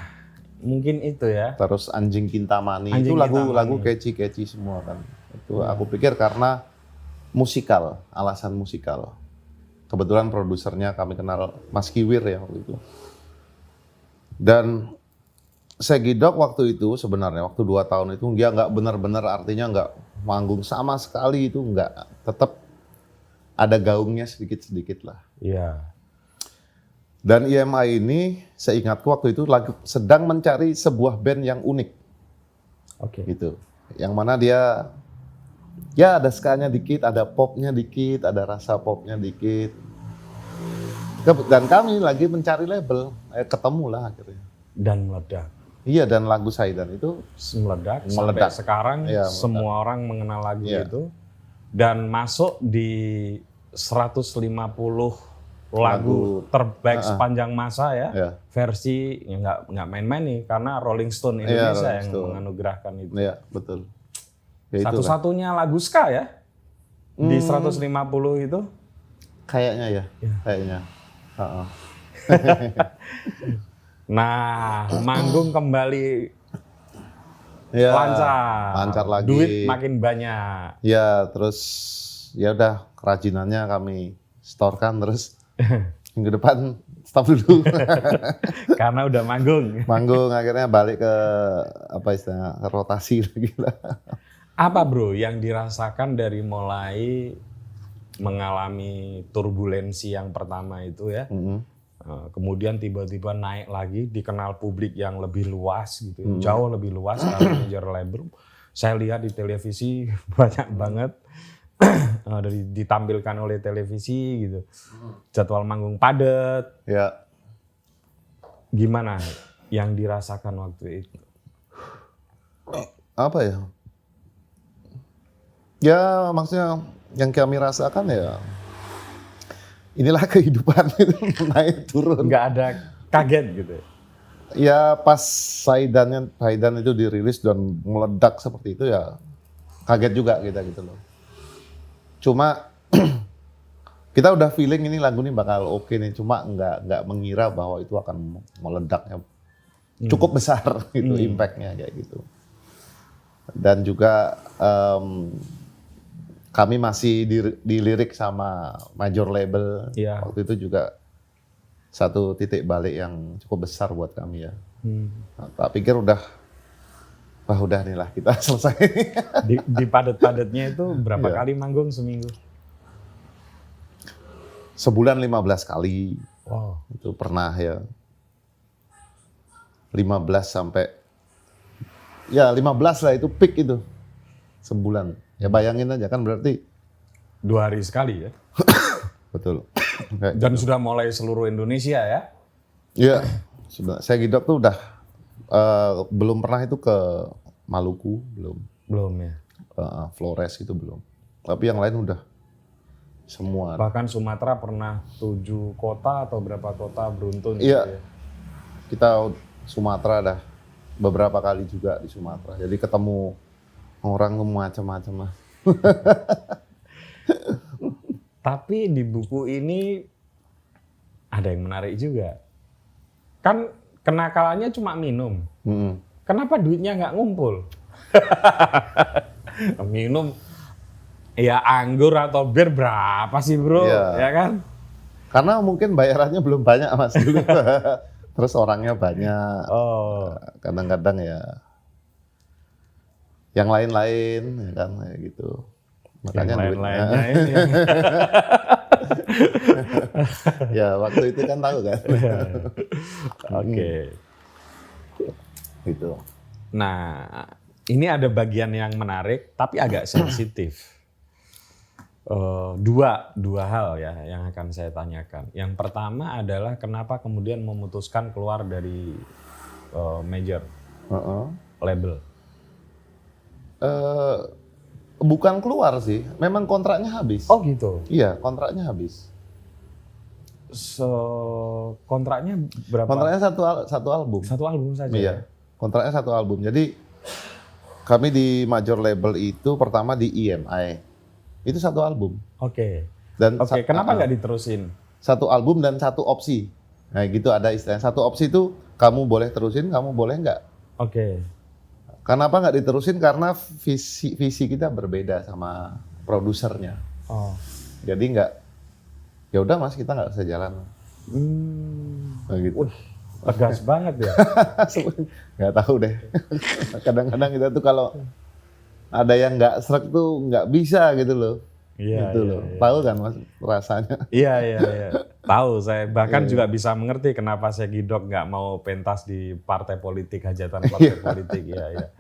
mungkin itu ya. Terus Anjing Kintamani Anjing itu lagu-lagu Kintamani. catchy semua kan. Itu aku pikir karena musikal, alasan musikal. Kebetulan produsernya kami kenal Mas Kiwir ya waktu itu. Dan Segidok waktu itu sebenarnya waktu 2 tahun itu dia nggak benar-benar artinya nggak manggung sama sekali itu nggak, tetap ada gaungnya sedikit-sedikit lah. Iya. Dan EMI ini seingatku waktu itu lagi sedang mencari sebuah band yang unik. Oke. Gitu. Yang mana dia ya ada ska-nya dikit, ada popnya dikit, ada rasa popnya dikit. Dan kami lagi mencari label, ketemu lah akhirnya. Dan meledak. Iya, dan lagu Saidan itu Meledak. Meledak. Sampai sekarang Iya, semua orang mengenal lagu Iya. itu. Dan masuk di 150 lagu terbaik sepanjang masa ya. Iya. Versi nggak main-main nih karena Rolling Stone Iya, Indonesia Rolling yang Stone. menganugerahkan itu. ya betul. Ya, itu lah. Satu-satunya lagu ska ya di 150 itu. Kayaknya ya, kayaknya. Heeh. Nah, manggung kembali Ya, lancar. lancar lagi. Duit makin banyak. Ya, terus ya udah kerajinannya kami storekan terus minggu depan stop dulu. Karena udah manggung. Manggung akhirnya balik ke apa istilahnya ke rotasi lagi lah. Apa bro yang dirasakan dari mulai mengalami turbulensi yang pertama itu ya, kemudian tiba-tiba naik lagi dikenal publik yang lebih luas gitu, jauh lebih luas dari major label. Saya lihat di televisi banyak banget ditampilkan oleh televisi gitu, jadwal manggung padat. Ya, Gimana yang dirasakan waktu itu? apa ya? Ya maksudnya yang kami rasakan ya inilah kehidupan itu naik turun. Nggak ada kaget gitu. Ya pas Saidan itu dirilis dan meledak seperti itu ya kaget juga kita gitu loh. Cuma kita udah feeling ini lagu ini bakal oke nih, cuma nggak mengira bahwa itu akan meledaknya cukup besar gitu, impact-nya kayak gitu. Dan juga kami masih dilirik sama major label. Iya. Waktu itu juga satu titik balik yang cukup besar buat kami ya. Nah, tak pikir udah nih lah kita selesai. Di padat-padatnya itu berapa Iya. kali manggung seminggu? Sebulan 15 kali. Wow. Itu pernah ya. 15 sampai ya 15 lah itu peak itu. Sebulan. Ya bayangin aja kan berarti 2 hari sekali ya. betul. Kayak Dan sudah mulai seluruh Indonesia ya. ya, saya Gidok tuh udah belum pernah itu ke Maluku, Belum ya. Flores itu belum. Tapi yang lain udah semua. Bahkan Sumatera pernah 7 kota atau berapa kota beruntun Iya. gitu ya. Kita Sumatera dah beberapa kali juga di Sumatera. Jadi ketemu orang macam-macam lah. Tapi di buku ini ada yang menarik juga. Kan kenakalannya cuma minum. Kenapa duitnya nggak ngumpul? Minum ya anggur atau bir berapa sih bro? Iya. Ya kan? Karena mungkin bayarannya belum banyak Mas dulu. Terus orangnya banyak. Oh. Kadang-kadang ya yang lain-lain ya kan kayak gitu. Makanya Yang duitnya. lain-lainnya ini. Ya waktu itu kan tahu kan. Oke. Gitu. Nah, ini ada bagian yang menarik tapi agak sensitif. Dua hal ya yang akan saya tanyakan. Yang pertama adalah kenapa kemudian memutuskan keluar dari major label? Bukan keluar sih, memang kontraknya habis. Oh gitu. Iya, kontraknya habis. Kontraknya berapa? Kontraknya satu album. Satu album saja. Iya, kontraknya satu album. Jadi kami di major label itu pertama di EMI. Itu satu album. Oke. Dan Oke, kenapa nggak diterusin? satu album dan satu opsi. Nah gitu ada istilahnya. Satu opsi itu kamu boleh terusin, kamu boleh nggak. Oke. Kenapa nggak diterusin? Karena visi kita berbeda sama produsernya. Oh. Jadi nggak, ya udah Mas kita nggak bisa jalan. Nah, gitu. Wih, tegas banget ya. Nggak tahu deh. Kadang-kadang kita tuh kalau ada yang nggak srek tuh nggak bisa gitu loh. Iya, gitu iya, loh. iya. Tahu kan Mas rasanya? Iya. Tahu, saya bahkan juga bisa mengerti kenapa saya Gidok nggak mau pentas di partai politik, hajatan partai politik. Iya.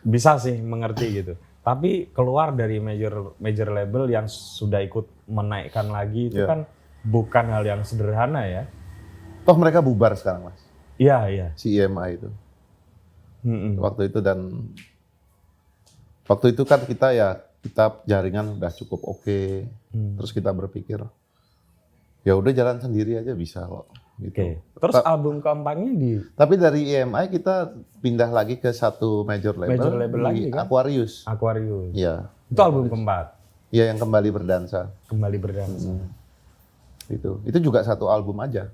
Bisa sih mengerti gitu. Tapi keluar dari major label yang sudah ikut menaikkan lagi itu kan bukan hal yang sederhana ya. Toh mereka bubar sekarang Mas. Iya. Si EMI itu. Waktu itu waktu itu kan kita jaringan udah cukup oke. Terus kita berpikir ya udah jalan sendiri aja bisa kok. Gitu. Oke. Terus album keempatnya Tapi dari EMI kita pindah lagi ke satu major label label di lagi kan? Aquarius. Aquarius. Iya. Itu album keempat. Iya yang kembali berdansa. Kembali berdansa. Itu juga satu album aja.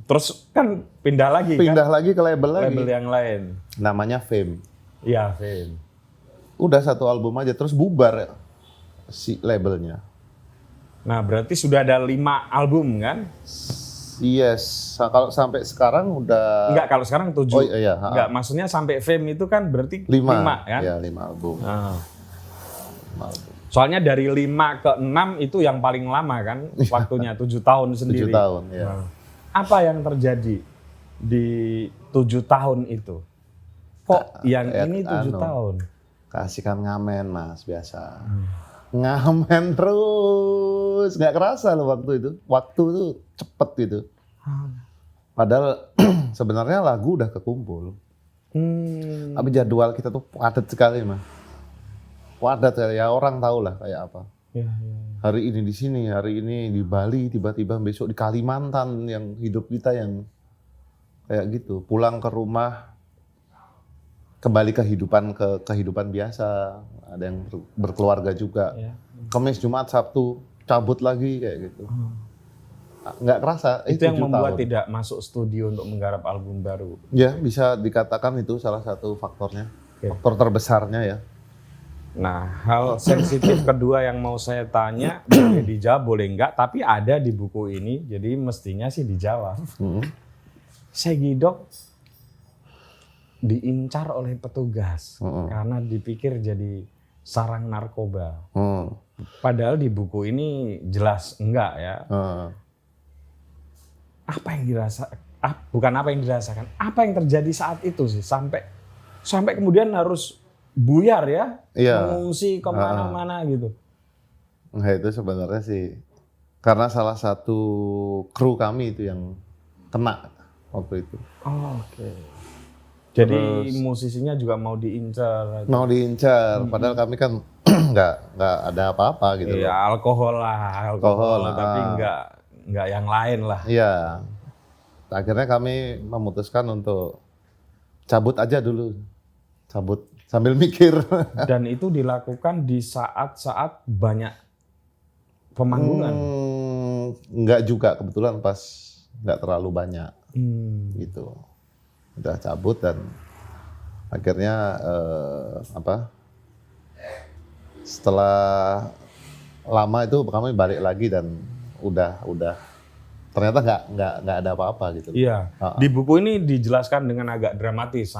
Terus kan pindah lagi Pindah lagi ke label lagi. label yang lain. Namanya Fame. Iya, Fame. Udah satu album aja terus bubar si labelnya. Nah, berarti sudah ada 5 album kan? Yes, kalau sampai sekarang udah Enggak, kalau sekarang 7. Oh iya, Enggak, maksudnya sampai Fame itu kan berarti 5 kan? Ya, 5 album. Ah. 5 album. Soalnya dari 5 ke 6 itu yang paling lama kan waktunya 7 tahun 7 sendiri. tahun, ya. Nah, apa yang terjadi di 7 tahun itu? Kok yang ini 7 tahun? Kasihkan ngamen Mas, biasa. Ngamen terus, nggak kerasa loh waktu itu. Waktu itu cepet gitu. Padahal sebenarnya lagu udah kekumpul. Tapi jadwal kita tuh padat sekali Mas. Padat ya, orang tahu lah kayak apa. Ya. Hari ini di sini, hari ini di Bali, tiba-tiba besok di Kalimantan yang hidup kita yang kayak gitu. Pulang ke rumah kembali kehidupan biasa. Ada yang berkeluarga juga. Ya. Kamis, Jumat, Sabtu cabut lagi kayak gitu. Nggak kerasa. Itu yang 7 membuat tahun. tidak masuk studio untuk menggarap album baru. Ya, bisa dikatakan itu salah satu faktornya. Oke. Faktor terbesarnya ya. Nah, hal sensitif kedua yang mau saya tanya, boleh dijawab, boleh enggak, tapi ada di buku ini, jadi mestinya sih dijawab. Segidok diincar oleh petugas karena dipikir jadi sarang narkoba. Padahal di buku ini jelas enggak ya. Apa yang bukan apa yang dirasakan, apa yang terjadi saat itu sih sampai kemudian harus buyar ya, mengungsi kemana-mana gitu. Nah itu sebenarnya sih karena salah satu kru kami itu yang kena waktu itu. Oke. Jadi musisinya juga mau diincar. Mau diincar, padahal kami kan nggak ada apa-apa gitu. Iya, alkohol, tapi nggak yang lain lah. Iya. Akhirnya kami memutuskan untuk cabut aja dulu, cabut sambil mikir. Dan itu dilakukan di saat-saat banyak pemanggungan. Nggak juga, kebetulan pas nggak terlalu banyak gitu. Udah cabut dan akhirnya setelah lama itu kami balik lagi dan udah ternyata nggak ada apa-apa gitu. Iya. Di buku ini dijelaskan dengan agak dramatis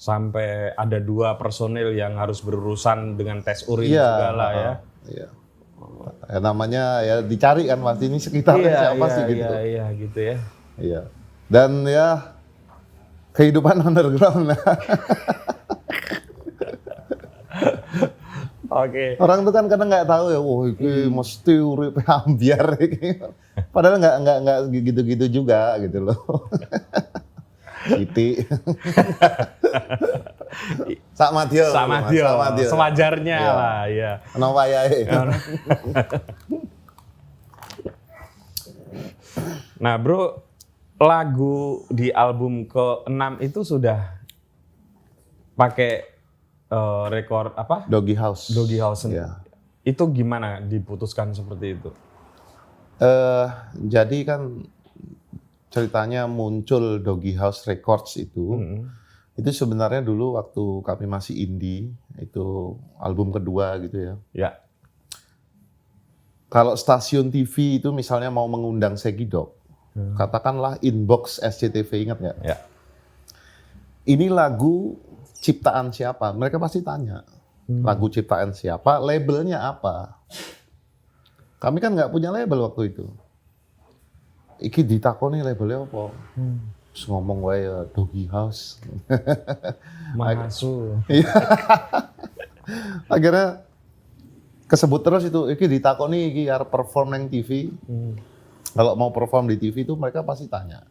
sampai ada 2 personil yang harus berurusan dengan tes urin segala ya. Iya. Ya, namanya ya dicari kan pasti ini sekitarnya siapa sih gitu. Iya gitu ya. Iya. Dan ya kehidupan underground. Oke. Orang tuh kan kadang nggak tahu ya, ini mesti urip ambiar gitu. Padahal nggak gitu-gitu juga gitu loh. Siti. Sak Madyo. Sewajarnya lah ya. Ono wayahe. Nah, Bro, lagu di album ke-6 itu sudah pakai rekor apa? Doggy House. Doggy House. Ya. Itu gimana diputuskan seperti itu? Jadi kan ceritanya muncul Doggy House Records itu sebenarnya dulu waktu kami masih indie, itu album kedua gitu ya. Ya. Kalau stasiun TV itu misalnya mau mengundang Segidok, katakanlah Inbox SCTV, ingat nggak? Ya. Ini lagu ciptaan siapa? Mereka pasti tanya. Lagu ciptaan siapa? Labelnya apa? Kami kan nggak punya label waktu itu. Iki ditakoni labelnya apa? Terus ngomong wae Doggy House. Mahasu. Akhirnya kesebut terus itu. Iki ditakoni iki arep perform nang TV. Kalau mau perform di TV itu mereka pasti tanya.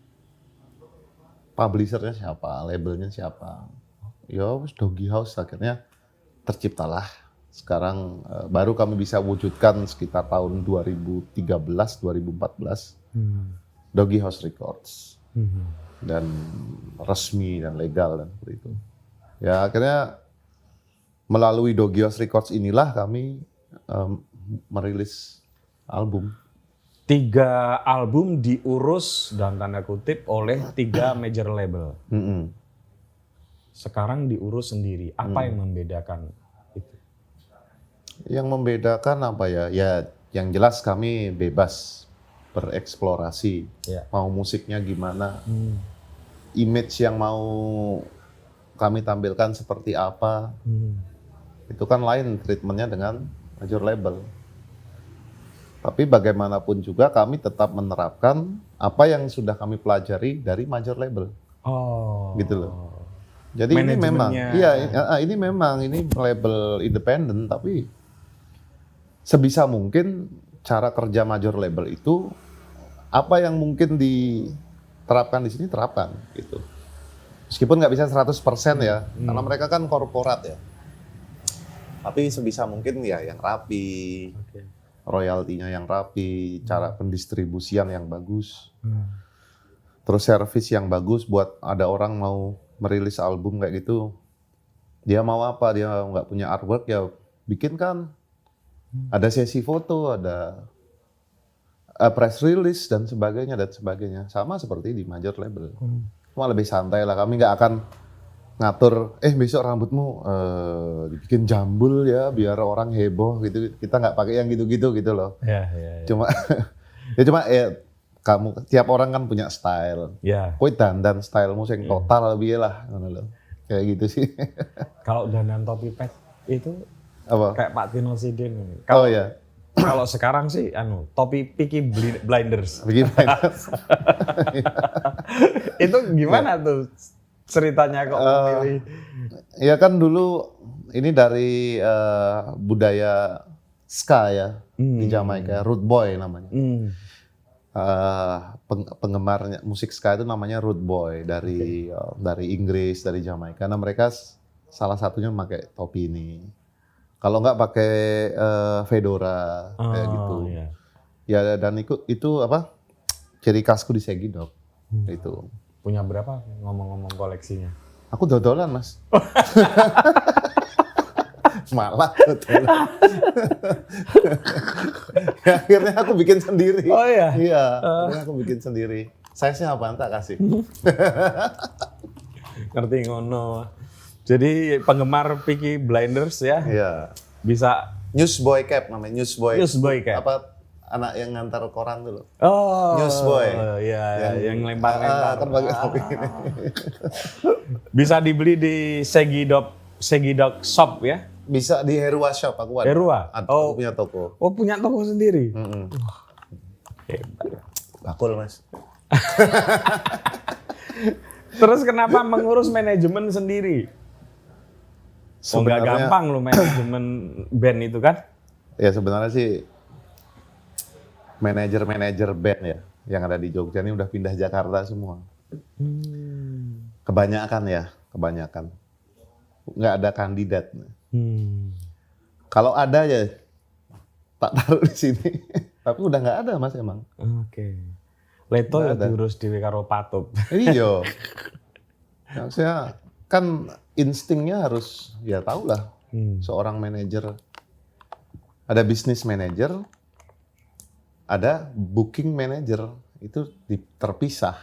Publishernya siapa? Labelnya siapa? Ya wis Doggy House, akhirnya terciptalah. Sekarang baru kami bisa wujudkan sekitar tahun 2013-2014 Doggy House Records dan resmi dan legal dan seperti itu. Ya akhirnya melalui Doggy House Records inilah kami merilis album. 3 album diurus dalam tanda kutip oleh 3 major label. Sekarang diurus sendiri. Apa yang membedakan itu? Yang membedakan apa ya? Ya yang jelas kami bebas bereksplorasi. Ya. Mau musiknya gimana, image yang mau kami tampilkan seperti apa. Itu kan lain treatmentnya dengan major label. Tapi bagaimanapun juga kami tetap menerapkan apa yang sudah kami pelajari dari major label. Gitu loh. Jadi ini memang, ini label independen, tapi sebisa mungkin cara kerja major label itu apa yang mungkin diterapkan di sini terapkan gitu. Meskipun nggak bisa 100% ya, karena mereka kan korporat ya. Tapi sebisa mungkin ya yang rapi, royaltinya yang rapi, cara pendistribusian yang bagus, terus servis yang bagus buat ada orang mau merilis album kayak gitu, dia mau apa, dia nggak punya artwork ya bikin kan. Ada sesi foto, ada press release dan sebagainya. Sama seperti di major label. Cuma lebih santai lah, kami nggak akan ngatur, besok rambutmu dibikin jambul ya biar orang heboh gitu. Kita nggak pakai yang gitu-gitu gitu loh. Ya. Cuma kamu tiap orang kan punya style. Ya. Kowe dandan stylemu sing total piye lah ngono lho. Kayak gitu sih. Kalau dandan topi pet itu Apa? kayak Pak Tino Sidin. Oh ya. Kalau sekarang sih topi Peaky Blinders. Bagaimana? Itu gimana tuh ceritanya kok memilih? Ya kan dulu ini dari budaya ska ya di Jamaika, Rude Boy namanya. Penggemarnya musik ska itu namanya Rude Boy dari Inggris, dari Jamaika. Nah mereka salah satunya pakai topi ini. Kalau nggak pakai fedora kayak gitu. Iya. Ya dan itu apa? Ciri khasku di Segidok itu. Punya berapa ngomong-ngomong koleksinya? Aku dodolan mas. Malah dodolan. Akhirnya aku bikin sendiri. Oh iya? Iya, akhirnya aku bikin sendiri. Size-nya apa tak kasih? Ngerti ngono. Jadi penggemar Peaky Blinders ya? Iya. Bisa Newsboy cap namanya, Newsboy. Newsboy cap. Apa anak yang ngantar koran tuh loh. Oh, Newsboy. Iya, yang lempar-lempar. Kan pakai topi ini. Bisa dibeli di Segidok Shop ya? Bisa di Herua Shop aku ada. Herua? Aku punya toko. Oh, punya toko sendiri? Hebat. Bakul mas. Terus kenapa mengurus manajemen sendiri? Nggak gampang loh manajemen band itu kan? Ya sebenarnya sih manajer band ya yang ada di Jogja ini udah pindah Jakarta semua. Kebanyakan. Nggak ada kandidat. Kalau ada ya tak taruh di sini. Tapi udah nggak ada mas emang. Oke. Leto ya diurus dhewe karo Patut. Iya. Maksudnya kan instingnya harus ya tahu lah. Seorang manajer ada business manager, ada booking manager itu terpisah.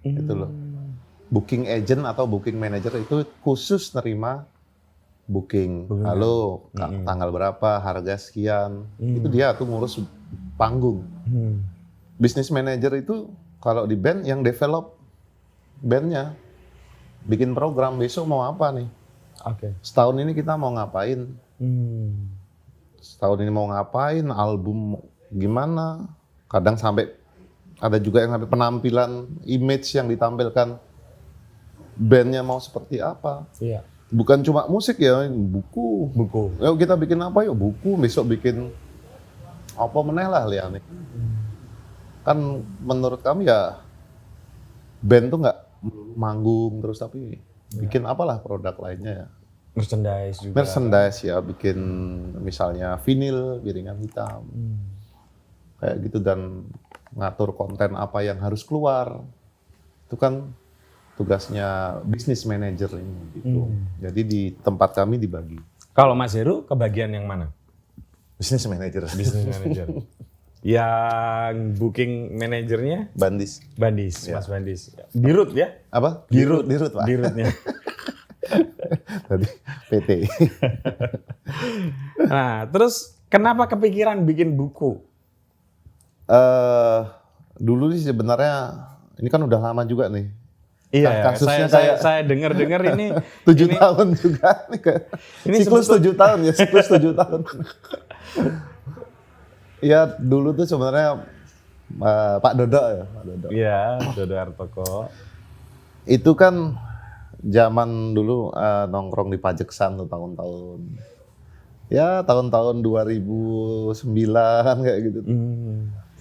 Itu loh. Booking agent atau booking manager itu khusus nerima booking. Halo, tanggal berapa, harga sekian. Itu dia tuh ngurus panggung. Business manager itu kalau di band yang develop bandnya, bikin program besok mau apa nih. Oke. Setahun ini kita mau ngapain. Setahun ini mau ngapain, album gimana. Kadang sampai ada juga yang sampai penampilan, image yang ditampilkan bandnya mau seperti apa. Iya. Bukan cuma musik ya, buku. Yuk kita bikin apa yuk, buku. Besok bikin apa meneh lah liane. Kan menurut kami ya band tuh nggak manggung terus tapi bikin apalah produk lainnya ya. Merchandise ya, bikin misalnya vinil, piringan hitam. Kayak gitu dan ngatur konten apa yang harus keluar. Itu kan tugasnya business manager ini gitu. Jadi di tempat kami dibagi. Kalau Mas Heru kebagian yang mana? Business manager. Business manager. Yang booking manajernya? Bandis. Ya. Mas Bandis. Dirut ya? Apa? Dirut Pak. Dirutnya. Tadi PT. Nah, terus kenapa kepikiran bikin buku? Dulu sih sebenarnya ini kan udah lama juga nih. Iya, kasusnya saya dengar ini 7 tahun juga nih. Ini siklus 7 tahun ya, siklus 7 tahun. Ya dulu tuh sebenarnya Pak Dodo ya, Pak Dodo. Iya, Dodo Hartoko. Itu kan zaman dulu nongkrong di Pajeksan tuh tahun-tahun. Ya tahun-tahun 2009 kayak gitu.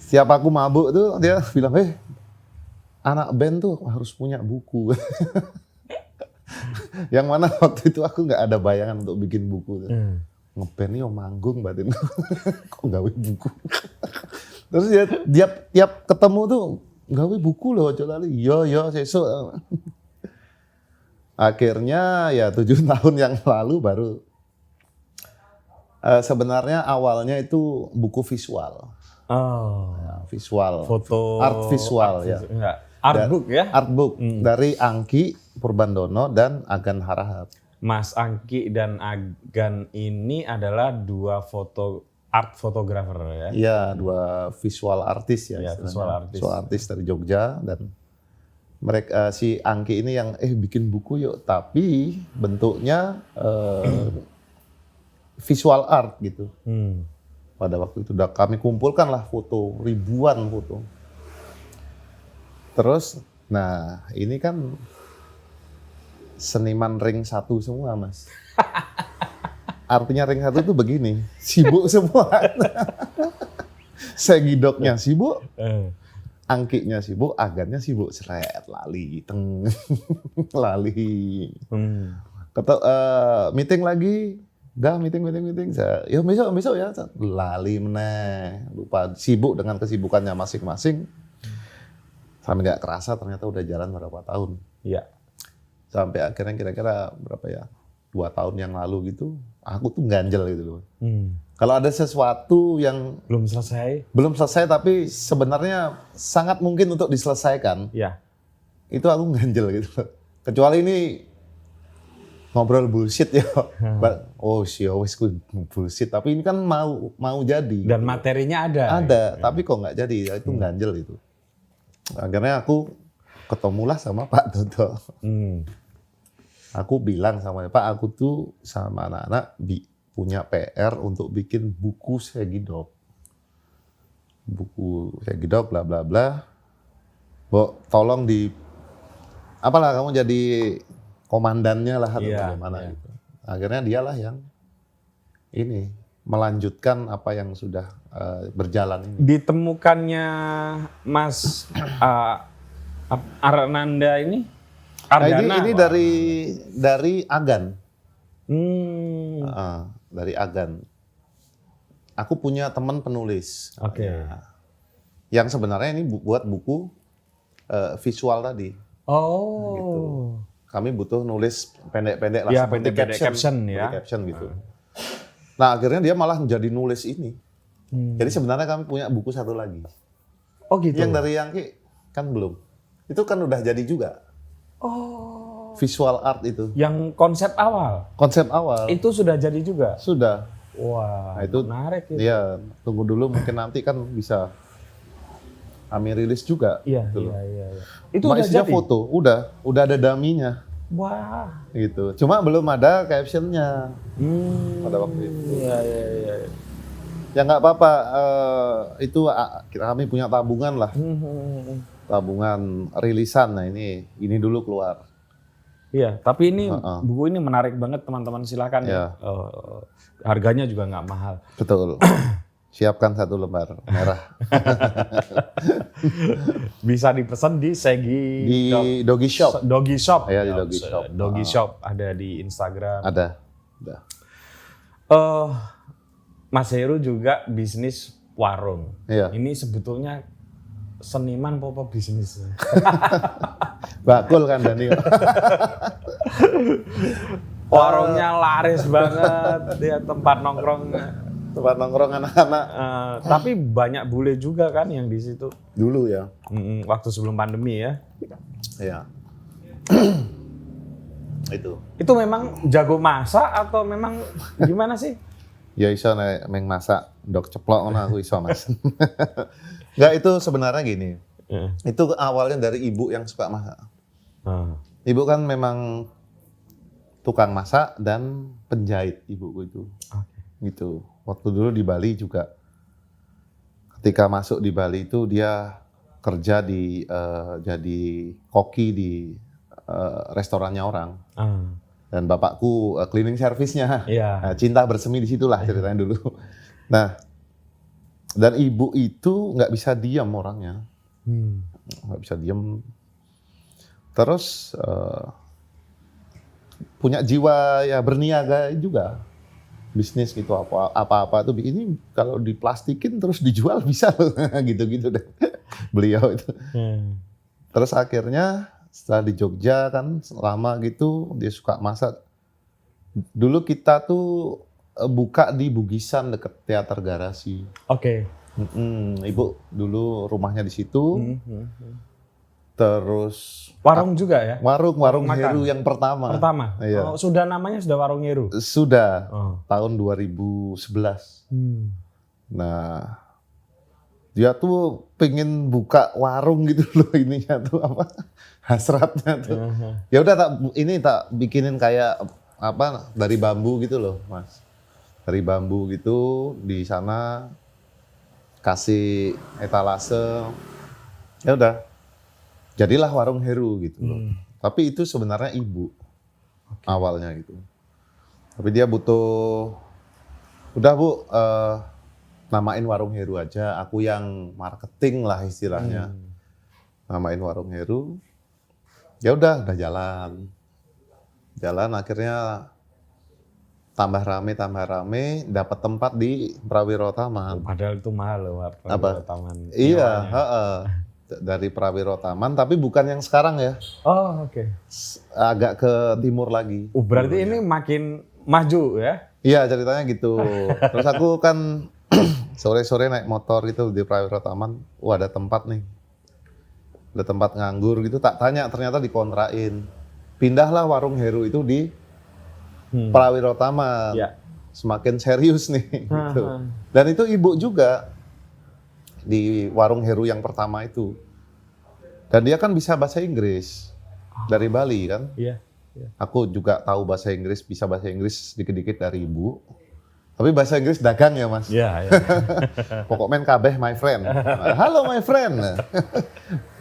Setiap aku mabuk tuh dia bilang, anak band tuh harus punya buku. Yang mana waktu itu aku nggak ada bayangan untuk bikin buku. Ngeband yo manggung batin. Kok gawe buku. Terus dia tiap ketemu tuh gawe buku loh, aja lali. Yo sesuk. Akhirnya ya 7 tahun yang lalu baru sebenarnya awalnya itu buku visual. Oh, Ya, visual. foto. Art visual ya. Enggak, artbook ya? Artbook dari Angki Purbandono dan Agan Harahap. Mas Angki dan Agan ini adalah dua art photographer ya? Iya, 2 visual artis ya. Iya, istilahnya. visual artis. Visual artis dari Jogja dan mereka si Angki ini yang bikin buku yuk, tapi bentuknya visual art gitu. Pada waktu itu udah kami kumpulkan lah foto, ribuan foto. Terus, nah ini kan seniman ring 1 semua Mas. Artinya ring 1 itu begini, sibuk semua. Segidoknya sibuk, Angkinya sibuk, Agannya sibuk, seret, lali, lali. Meeting lagi, dah meeting. Ya besok ya, lali meneh, lupa, sibuk dengan kesibukannya masing-masing. Sampai nggak kerasa ternyata udah jalan berapa tahun. Iya. Sampai akhirnya kira-kira berapa ya, 2 tahun yang lalu gitu, aku tuh ganjel gitu loh. Kalau ada sesuatu yang Belum selesai tapi sebenarnya sangat mungkin untuk diselesaikan, ya. itu aku ganjel gitu. Kecuali ini ngobrol bullshit ya. Oh sih, wes bullshit. Tapi ini kan mau jadi. Dan materinya ada. Ada, tapi kok nggak jadi. Itu ganjel itu. Akhirnya aku ketemulah sama Pak Dodo. Aku bilang sama Pak, aku tuh sama anak-anak punya PR untuk bikin buku Segidok. Buku Segidok bla bla bla. Bo, tolong apalah kamu jadi komandannya lah atau bagaimana gitu. Akhirnya dialah yang ini melanjutkan apa yang sudah berjalan ini. Ditemukannya Mas Arnanda ini Nah, ini dari Agan. Dari Agan. Aku punya teman penulis. Oke. Yang sebenarnya ini buat buku visual tadi. Oh. Gitu. Kami butuh nulis pendek-pendek lah, Ya, seperti pendek-pendek caption ya. Caption gitu. Nah akhirnya dia malah jadi nulis ini. Jadi sebenarnya kami punya buku satu lagi. Oh gitu. Yang dari Yangki kan belum. Itu kan udah jadi juga. Oh. Visual art itu. Yang konsep awal. Konsep awal. Itu sudah jadi juga. Sudah. Wah, Nah, itu menarik itu. Iya, tunggu dulu mungkin nanti kan bisa kami rilis juga. Iya, gitu. iya. Itu Cuma udah isinya jadi. foto, udah ada daminya. Wah. Gitu. Cuma belum ada captionnya pada waktu itu. Iya. Ya nggak apa-apa, itu kami punya tabungan lah. Tabungan rilisan. Nah ini dulu keluar. Iya, tapi ini buku ini menarik banget teman-teman, silakan ya. Harganya juga nggak mahal. Betul. Siapkan 1 lembar merah. Bisa dipesan di Di Doggy Shop. Doggy Shop. Ya, di Doggy Shop. Doggy Shop ada di Instagram. Ada. Mas Heru juga bisnis warung. Iya. Ini sebetulnya seniman apa bisnis? Bakul kan Dani. Warungnya laris banget, dia tempat nongkrong. Tempat nongkrong anak-anak. Tapi banyak bule juga kan yang di situ. Dulu ya. Waktu sebelum pandemi ya. Iya. Itu memang jago masak atau memang gimana sih? Ya iso nek meng masak ndok ceplok ngono aku iso Mas. Enggak, itu sebenarnya gini. Itu awalnya dari ibu yang suka masak. Ibu kan memang tukang masak dan penjahit ibuku itu. Gitu. Waktu dulu di Bali juga, ketika masuk di Bali itu dia kerja jadi koki di restorannya orang. Dan bapakku cleaning service-nya. Nah, cinta bersemi di situlah ceritanya dulu. Nah, dan ibu itu nggak bisa diam orangnya. Nggak bisa diam. Terus punya jiwa ya berniaga juga. Bisnis gitu, apa-apa tuh ini kalau diplastikin terus dijual bisa loh. Gitu-gitu deh beliau itu. Terus akhirnya Setelah di Jogja kan lama gitu, dia suka masak. Dulu kita tuh buka di Bugisan deket Teater Garasi. Oke. Ibu dulu rumahnya di situ. Terus Warung juga ya? warung makan. Heru yang pertama. Iya. Oh, sudah namanya sudah Warung Heru? Sudah, Oh. tahun 2011. Nah, dia tuh pengen buka warung gitu loh, ininya tuh apa, hasratnya tuh. Ya udah tak bikinin kayak apa dari bambu gitu loh, Mas. Dari bambu gitu, di sana kasih etalase. Ya udah. Jadilah Warung Heru gitu loh. Tapi itu sebenarnya ibu awalnya gitu. Tapi dia butuh, udah Bu, namain Warung Heru aja. Aku yang marketing lah istilahnya. Namain Warung Heru. Ya udah jalan. Jalan akhirnya tambah rame, dapat tempat di Prawiro Taman. Padahal itu mahal loh Prawiro Taman. Iya, dari Prawiro Taman, tapi bukan yang sekarang ya. Oh, oke. Agak ke timur lagi. Berarti ini makin maju ya? Iya, ceritanya gitu. Terus aku kan sore-sore naik motor gitu di Prawiro Taman. Wah, ada tempat nih. Ada tempat nganggur gitu. Tak tanya, ternyata dikontrain. Pindahlah Warung Heru itu di Prawiro Taman. Ya. Semakin serius nih. Gitu. Dan itu ibu juga di Warung Heru yang pertama itu. Dan dia kan bisa bahasa Inggris. Dari Bali kan. Iya. Aku juga tahu bahasa Inggris, bisa bahasa Inggris dikit-dikit dari ibu. Tapi bahasa Inggris dagang ya Mas. Iya. Pokoknya kabeh my friend. Halo my friend.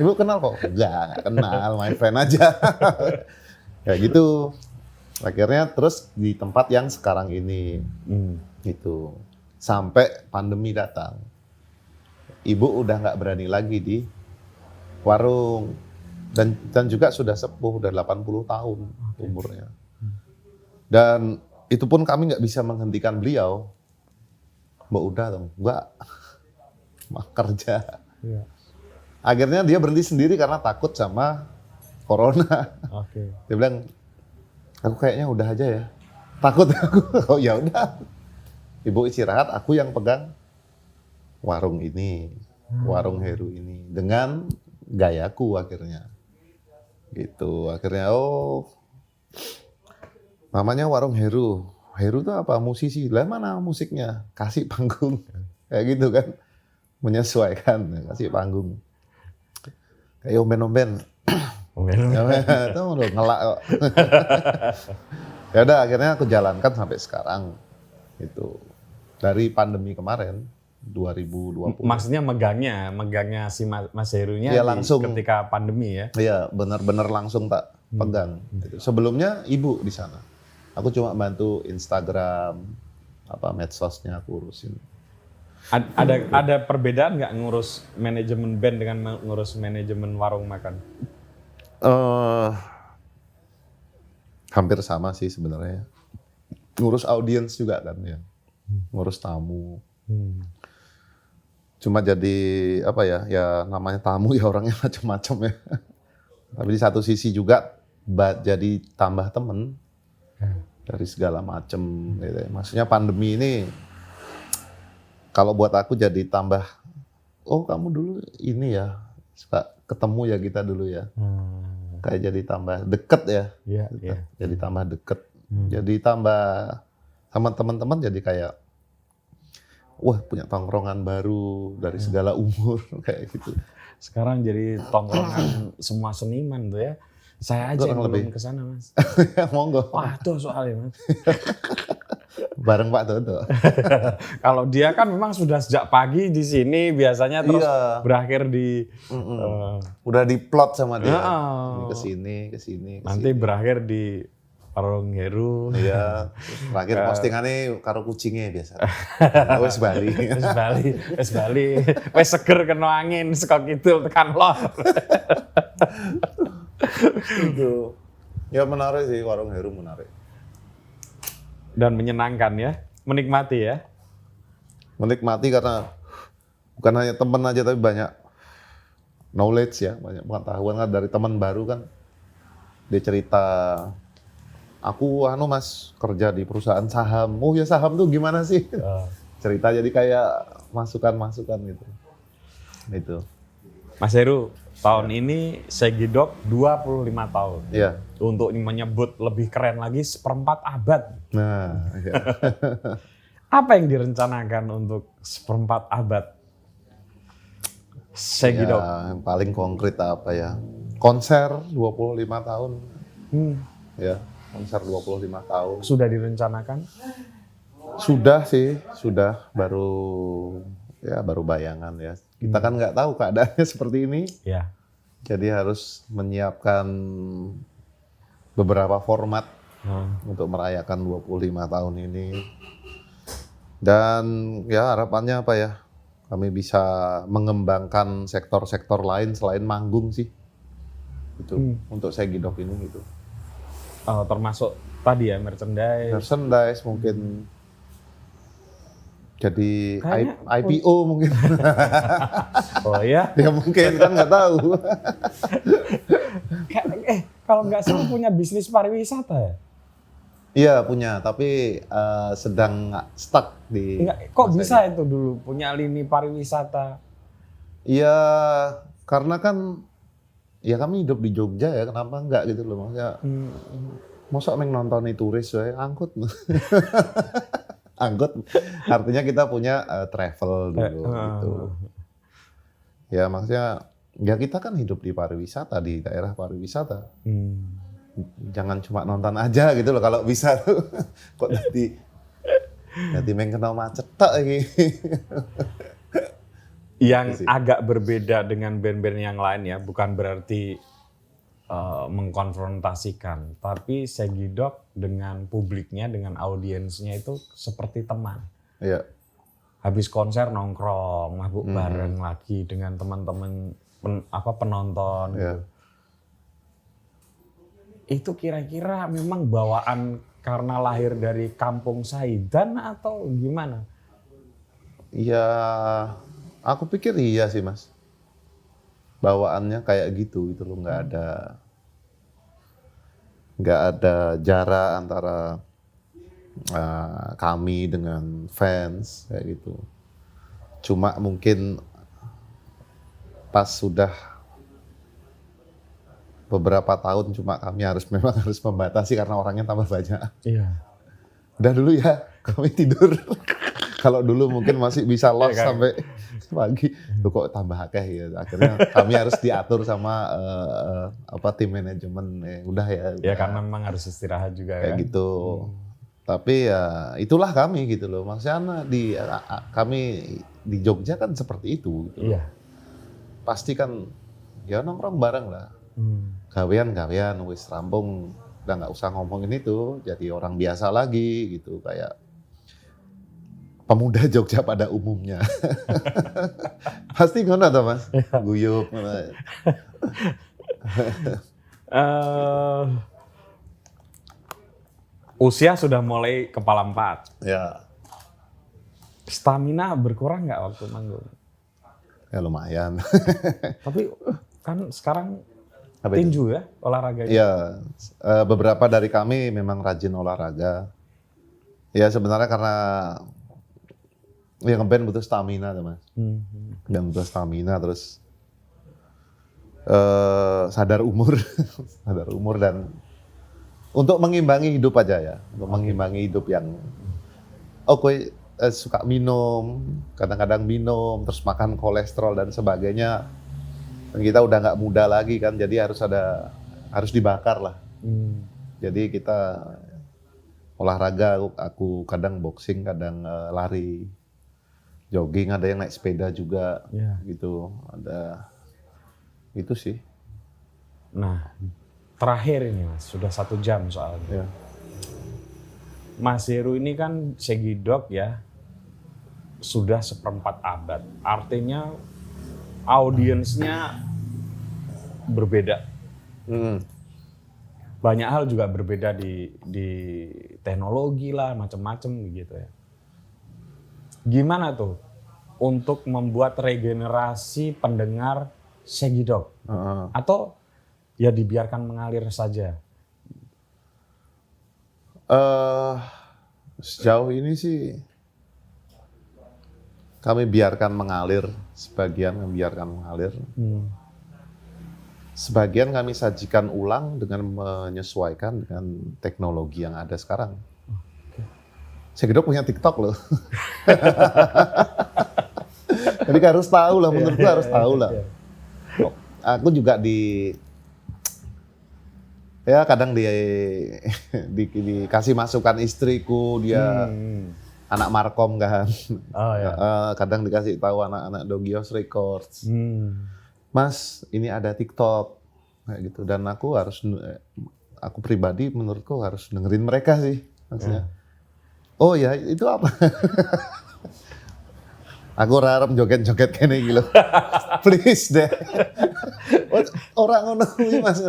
Ibu kenal kok? Enggak kenal, my friend aja. Kayak gitu. Akhirnya terus di tempat yang sekarang ini. Gitu. Sampai pandemi datang. Ibu udah nggak berani lagi di warung. Dan juga sudah sepuh, udah 80 tahun umurnya. Dan itu pun kami nggak bisa menghentikan beliau. Mbak udah dong, Mbak kerja. Iya. Akhirnya dia berhenti sendiri karena takut sama corona. Oke. Dia bilang, aku kayaknya udah aja ya. Takut aku. Oh ya udah. Ibu istirahat, aku yang pegang warung ini, Warung Heru ini dengan gayaku akhirnya. Gitu. Akhirnya namanya Warung Heru. Heru itu apa? Musisi. Lah mana musiknya? Kasih panggung. Kayak gitu kan. Menyesuaikan, kasih panggung. Kayak omben-omben. Itu udah ngelak kok. Ya udah akhirnya aku jalankan sampai sekarang. Itu. Dari pandemi kemarin 2020. Maksudnya megangnya si Mas Herunya ya, langsung, ketika pandemi ya? Iya, benar-benar langsung tak pegang. Gitu. Sebelumnya ibu di sana. Aku cuma bantu Instagram, medsosnya aku urusin. Ada perbedaan nggak ngurus manajemen band dengan ngurus manajemen warung makan? Hampir sama sih sebenarnya. Ngurus audiens juga kan ya. Ngurus tamu. Cuma jadi ya namanya tamu ya orangnya macam-macam ya. Tapi di satu sisi juga jadi tambah temen dari segala macam. Gitu. Maksudnya pandemi ini kalau buat aku jadi tambah, oh kamu dulu ini ya suka ketemu ya kita dulu ya. Kayak jadi tambah deket ya. Iya. Jadi tambah deket. Jadi tambah sama teman-teman jadi kayak wah punya tongkrongan baru dari segala umur kayak gitu. Sekarang jadi tongkrongan semua seniman tuh ya. Saya aja yang belum kesana Mas. Monggo. Wah tuh soalnya Mas. Bareng Pak Toto. Kalau dia kan memang sudah sejak pagi di sini biasanya terus berakhir di. Udah diplot sama dia. Kesini. Nanti berakhir di Warung Heru. Iya. Terakhir postingannya karo kucingnya biasa. Wes Bali. Wes seger kena angin sekok itu tekan lor. Itu. Ya menarik sih Warung Heru menarik. Dan menyenangkan ya, menikmati ya. Menikmati karena bukan hanya teman aja tapi banyak knowledge ya, banyak pengetahuan kan dari teman baru kan. Dia cerita, aku Mas kerja di perusahaan saham. Oh ya, saham tuh gimana sih? Cerita jadi kayak masukan-masukan gitu. Itu. Mas Heru, tahun ini Segidok 25 tahun. Iya. Untuk menyebut lebih keren lagi 1/4 abad. Nah, iya. Apa yang direncanakan untuk 1/4 abad Segidok? Ya, yang paling konkret apa ya? Konser 25 tahun. Ya, konser 25 tahun. Sudah direncanakan? Sudah sih, sudah baru bayangan ya. Kita kan nggak tahu keadaannya seperti ini. Ya. Jadi harus menyiapkan beberapa format untuk merayakan 25 tahun ini. Dan ya harapannya apa ya? Kami bisa mengembangkan sektor-sektor lain selain manggung sih. Itu untuk Segidok ini gitu. Termasuk tadi ya Merchandise mungkin. Jadi Kayaknya, IPO mungkin. Oh ya? Ya mungkin kan nggak tahu. Kalau nggak salah punya bisnis pariwisata ya? Iya punya, tapi sedang stuck di. Kok bisa itu dulu punya lini pariwisata? Iya, karena kan ya kami hidup di Jogja ya, kenapa enggak gitu loh maksudnya. Masa nonton turis ya, angkut. Angkut, artinya kita punya travel dulu gitu. Ya maksudnya, ya kita kan hidup di pariwisata, di daerah pariwisata. Jangan cuma nonton aja gitu loh, kalau bisa tuh. Kok nanti main kena macet tak lagi. Yang agak berbeda dengan band-band yang lain ya, bukan berarti mengkonfrontasikan, tapi Segidok dengan publiknya, dengan audiensnya itu seperti teman. Iya. Habis konser nongkrong, mabuk bareng lagi dengan teman-teman penonton. Gitu. Itu kira-kira memang bawaan karena lahir dari kampung Saidan atau gimana? Iya, aku pikir iya sih Mas. Bawaannya kayak gitu loh, nggak ada jarak antara kami dengan fans kayak gitu. Cuma mungkin pas sudah beberapa tahun cuma kami memang harus membatasi karena orangnya tambah banyak. Iya. Udah dulu ya, kami tidur. Kalau dulu mungkin masih bisa los sampai pagi, tuh kok tambah akeh ya. Akhirnya kami harus diatur sama tim manajemen. Udah ya. Ya karena memang harus istirahat juga kayak kan. gitu. Tapi ya itulah kami gitu loh. Maksudnya kami di Jogja kan seperti itu. Gitu. Iya. Pasti kan ya nongkrong bareng lah. Gawean wis rampung, udah nggak usah ngomongin itu, jadi orang biasa lagi gitu, kayak pemuda Jogja pada umumnya. Pasti ngono toh Mas, guyup. Usia sudah mulai kepala 4. Ya. Stamina berkurang nggak waktu manggung? Ya lumayan. Tapi kan sekarang Apa itu? tinju ya olahraganya. Iya, beberapa dari kami memang rajin olahraga. Ya sebenarnya karena yang ngeband butuh stamina tuh Mas. Dan butuh stamina terus sadar umur, sadar umur dan untuk mengimbangi hidup aja ya, untuk mengimbangi hidup yang suka minum, kadang-kadang minum, terus makan kolesterol dan sebagainya. Kita udah nggak muda lagi kan, jadi harus dibakar lah. Jadi kita olahraga, aku kadang boxing, kadang lari, jogging, ada yang naik sepeda juga, gitu. Ada itu sih. Nah, terakhir ini Mas, sudah 1 jam soalnya. Ya. Mas Heru ini kan Segidok ya, sudah 1/4 abad. Artinya audiensnya berbeda. Banyak hal juga berbeda di teknologi lah, macam-macam gitu ya. Gimana tuh untuk membuat regenerasi pendengar Segidok? Atau ya dibiarkan mengalir saja? Sejauh ini sih kami biarkan mengalir, sebagian kami biarkan mengalir. Sebagian kami sajikan ulang dengan menyesuaikan dengan teknologi yang ada sekarang. Segidok punya TikTok loh. Jadi harus tahu lah, menurutku harus tahu lah. Aku juga kadang dikasih masukan istriku, dia anak Markom kan. Oh, ya. Kadang dikasih tahu anak-anak Doggy House Records. Mas, ini ada TikTok kayak gitu, dan aku pribadi menurutku harus dengerin mereka sih maksudnya. Oh ya, itu apa? Aku harap joget-joget kene iki lho. Please deh. Orang ngono kuwi Mas.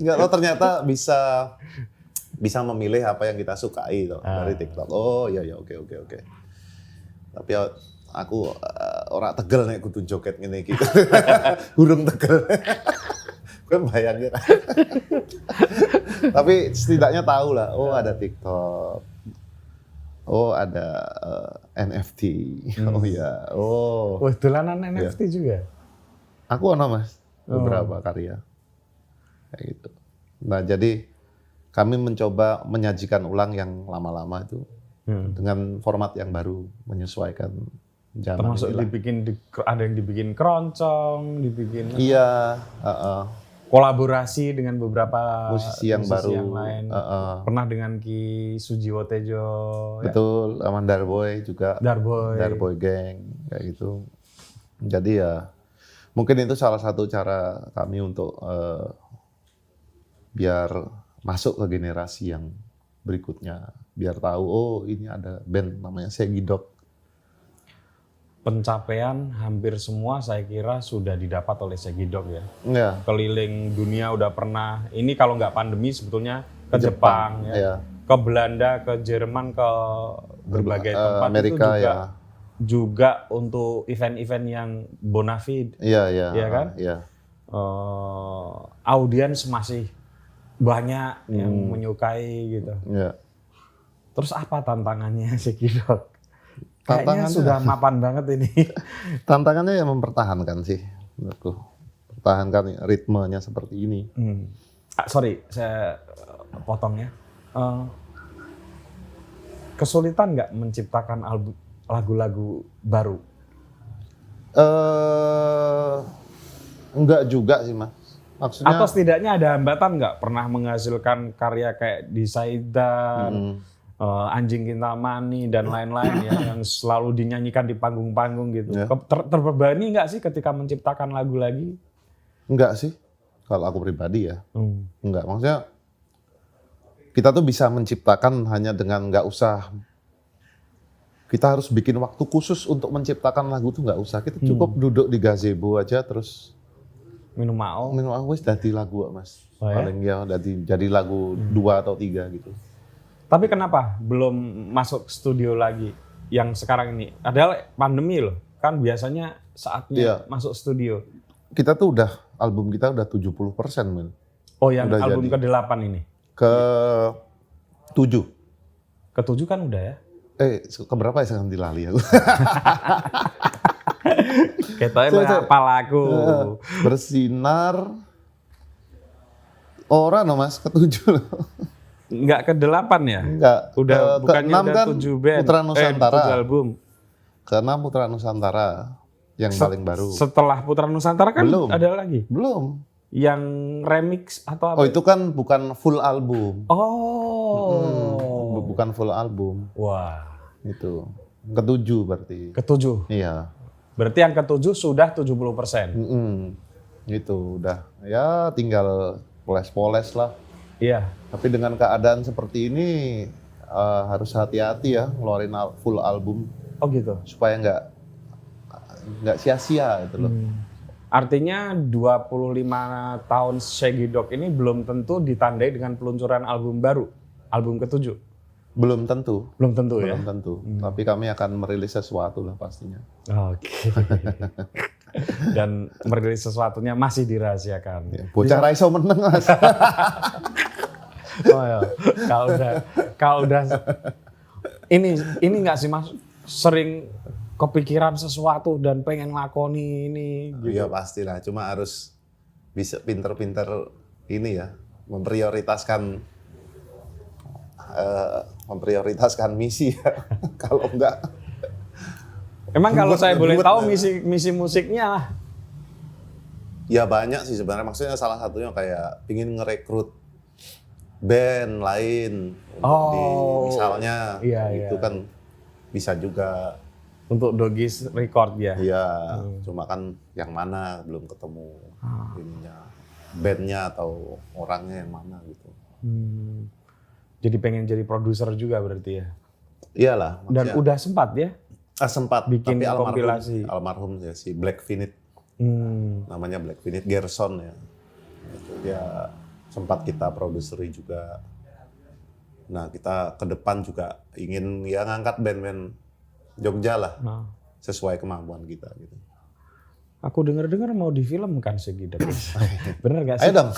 Enggak tahu ternyata bisa memilih apa yang kita sukai tuh dari TikTok. Oh iya oke. Tapi aku orang tegel nek kudu joget ngene iki. Burung tegel. Kan bayangin. Tapi setidaknya tahu lah, oh ada TikTok. Oh ada NFT. Oh iya. Oh. Wah, dolanan NFT juga. Aku ono Mas beberapa karya. Kayak gitu. Nah, jadi kami mencoba menyajikan ulang yang lama-lama itu dengan format yang baru, menyesuaikan zaman. Termasuk ada yang dibikin keroncong, dibikin iya, kolaborasi dengan beberapa musisi yang baru yang lain. Pernah dengan Ki Sujiwo Tejo. Betul, sama Darboy juga. Darboy Gang kayak gitu. Jadi ya mungkin itu salah satu cara kami untuk biar masuk ke generasi yang berikutnya, biar tahu oh ini ada band namanya Segidok. Pencapaian hampir semua saya kira sudah didapat oleh Segidok ya. Ya. Keliling dunia udah pernah. Ini kalau nggak pandemi sebetulnya ke Jepang ya. Ke Belanda, ke Jerman, ke berbagai tempat Amerika, itu juga untuk event-event yang bonafide. Iya kan? Iya. Audiens masih banyak yang menyukai gitu. Iya. Terus apa tantangannya Segidok? Kayaknya sudah mapan banget ini. Tantangannya ya mempertahankan sih, menurutku. Pertahankan ritmenya seperti ini. Sorry, saya potong ya. Kesulitan nggak menciptakan lagu-lagu baru? Enggak juga sih, Mas. Maksudnya, atau setidaknya ada hambatan nggak? Pernah menghasilkan karya kayak di Saidan, Anjing Kintamani dan lain-lain ya, yang selalu dinyanyikan di panggung-panggung gitu. Yeah. Terbebani nggak sih ketika menciptakan lagu lagi? Enggak sih, kalau aku pribadi ya. Enggak, maksudnya kita tuh bisa menciptakan hanya dengan nggak usah, kita harus bikin waktu khusus untuk menciptakan lagu tuh nggak usah. Kita cukup duduk di gazebo aja terus minum mau wis dadi lagu Mas. Oh, ya? Paling ya jadi lagu 2 atau 3 gitu. Tapi kenapa belum masuk studio lagi yang sekarang ini? Padahal pandemi loh, kan biasanya saatnya masuk studio. Kita tuh album kita udah 70%, men. Oh, yang udah album ke-8 ini? Ke-7. Ke-7 kan udah ya? Keberapa ya sekarang dilali aku. Ketoknya apal aku. Bersinar. Orang no Mas, ke-7 loh. Enggak ke-8 ya? Enggak. Udah bukannya udah kan 7 band. Putra Nusantara. 7 album. Ke-6 Putra Nusantara yang paling baru. Setelah Putra Nusantara kan ada lagi? Belum. Yang remix atau apa? Oh, itu kan bukan full album. Oh. Bukan full album. Wah. Itu. Ke-7 berarti. Ke-7? Iya. Berarti yang ke-7 sudah 70%? Itu udah. Ya tinggal poles-poles lah. Iya. Tapi dengan keadaan seperti ini harus hati-hati ya ngeluarin full album. Oh gitu. Supaya nggak sia-sia gitu loh. Artinya 25 tahun Segidok ini belum tentu ditandai dengan peluncuran album baru, album ke-7. Belum tentu. Belum tentu ya. Belum tentu. Tapi kami akan merilis sesuatu lah pastinya. Oke. Dan merilis sesuatunya masih dirahasiakan. Bocah raiso meneng Mas. Oh ya, kalau udah ini nggak sih Mas sering kepikiran sesuatu dan pengen lakoni ini gitu. Iya pastilah, cuma harus bisa pinter-pinter ini ya, memprioritaskan misi ya. Kalau enggak. Emang kalau saya boleh tahu ya. misi musiknya lah. Ya banyak sih sebenarnya, maksudnya salah satunya kayak pingin ngerekrut band lain misalnya itu kan bisa juga untuk Doggies record ya. Iya, cuma kan yang mana belum ketemu ininya, bandnya atau orangnya yang mana gitu. Jadi pengen jadi produser juga berarti ya. Iyalah. Dan udah sempat ya? Sempat bikin tapi kompilasi. Almarhum ya si Black Finite. Namanya Black Finite Gerson ya. Itu dia sempat kita produseri juga. Nah, kita ke depan juga ingin ya ngangkat band-band Jogja lah. Sesuai kemampuan kita gitu. Aku dengar-dengar mau difilmkan Segidok. Bener gak sih? Ayo dong.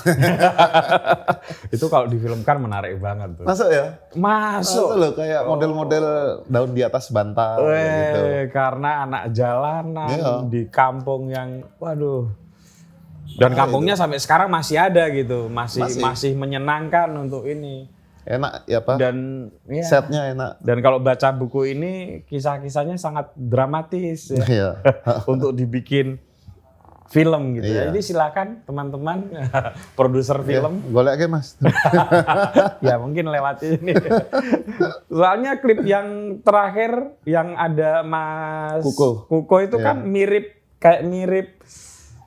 Itu kalau difilmkan menarik banget tuh. Masuk ya? Masuk loh, kayak model-model daun di atas bantal gitu. Karena anak jalanan di kampung yang waduh. Dan kampungnya sampai sekarang masih ada gitu. Masih menyenangkan untuk ini. Enak ya Pak? Dan ya, setnya enak. Dan kalau baca buku ini kisah-kisahnya sangat dramatis ya. Untuk dibikin film gitu ya. Jadi silakan teman-teman produser film. Golek aja Mas. Ya mungkin lewat ini. Soalnya klip yang terakhir yang ada Mas Kuko itu kan mirip.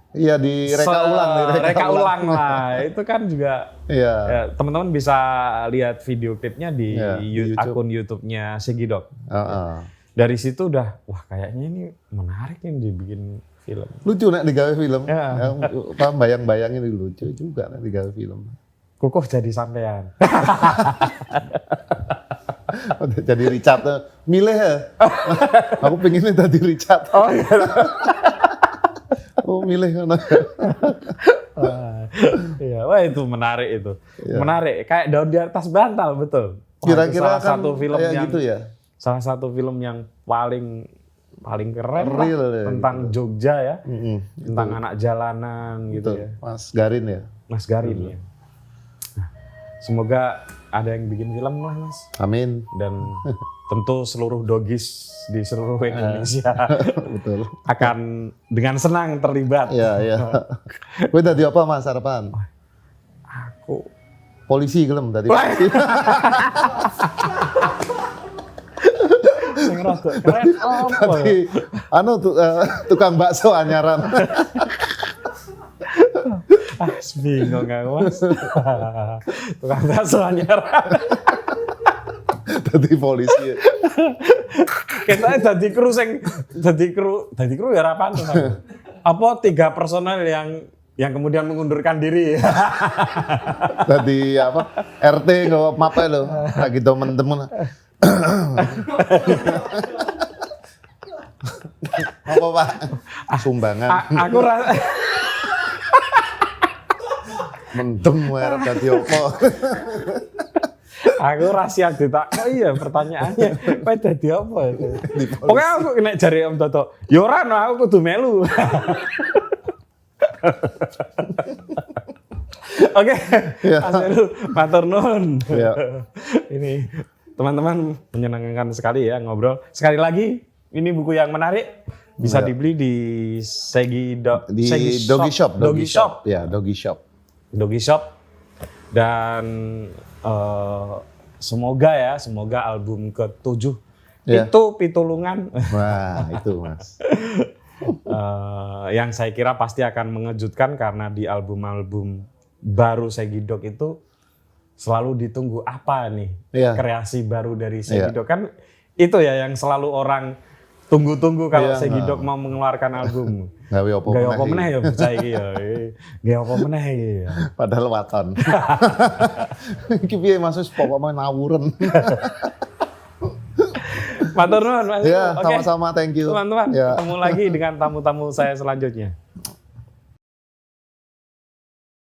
Iya direka ulang lah. Itu kan juga ya, teman-teman bisa lihat video klipnya di YouTube. Akun YouTube-nya Segidok. Dari situ udah wah kayaknya ini menarik nih dibikin film. Lucu nek digawe film. Bayang-bayangin lucu juga nek digawe film. Kukuh jadi sampean. Jadi Richard milih ya. Aku pengennya tadi Richard. Oh iya. Oh milih kan. Iya, wah itu menarik itu. Menarik kayak daun di atas bantal betul. Kira-kira salah satu film yang gitu ya. Salah satu film yang paling keren real lah, tentang gitu. Jogja ya. Tentang anak jalanan gitu ya. Mas Garin ya. Mas Garin ya. Nah, semoga ada yang bikin film lah Mas. Amin. Dan tentu seluruh Doggies di seluruh Indonesia betul akan dengan senang terlibat. Iya. Kowe dadi apa Mas harapan? Aku polisi gelem dadi polisi. Sing rada keren apa? Tukang bakso anyaran. Bingung aku Mas. Tukang bakso anyaran. Dadi polisi. Kita dadi kru ya apaan tuh? Apa 3 personel yang kemudian mengundurkan diri. Tadi apa? RT nggak apa lo, lagi temen-temen. Apa Pak? Sumbangan. Aku rasa mendem wae dadi apa? Aku rahasia ditak. Oh iya pertanyaannya, kowe dadi apa? Pokoknya aku nek jare Om Toto, ya ora no aku kudu melu. Oke, Mas Heru, matur nuwun. Ini teman-teman menyenangkan sekali ya ngobrol. Sekali lagi, ini buku yang menarik. Bisa dibeli di Doggy Shop. Ya, Doggy Shop. Doggy Shop. Dan semoga album ke-7 itu pitulungan. Wah, itu Mas. Yang saya kira pasti akan mengejutkan karena di album-album baru Segidok itu selalu ditunggu apa nih kreasi baru dari Segidok kan itu ya yang selalu orang tunggu-tunggu kalau Segidok mau mengeluarkan album. Gawe apa meneh ya percaya iki ya. Gawe apa meneh iki ya. Padahal waton. Iki piye Mas wis pokoke nawuren. Matur nuwun Mas. Ya, Oke. sama-sama, thank you. Teman-teman, Ya. ketemu lagi dengan tamu-tamu saya selanjutnya.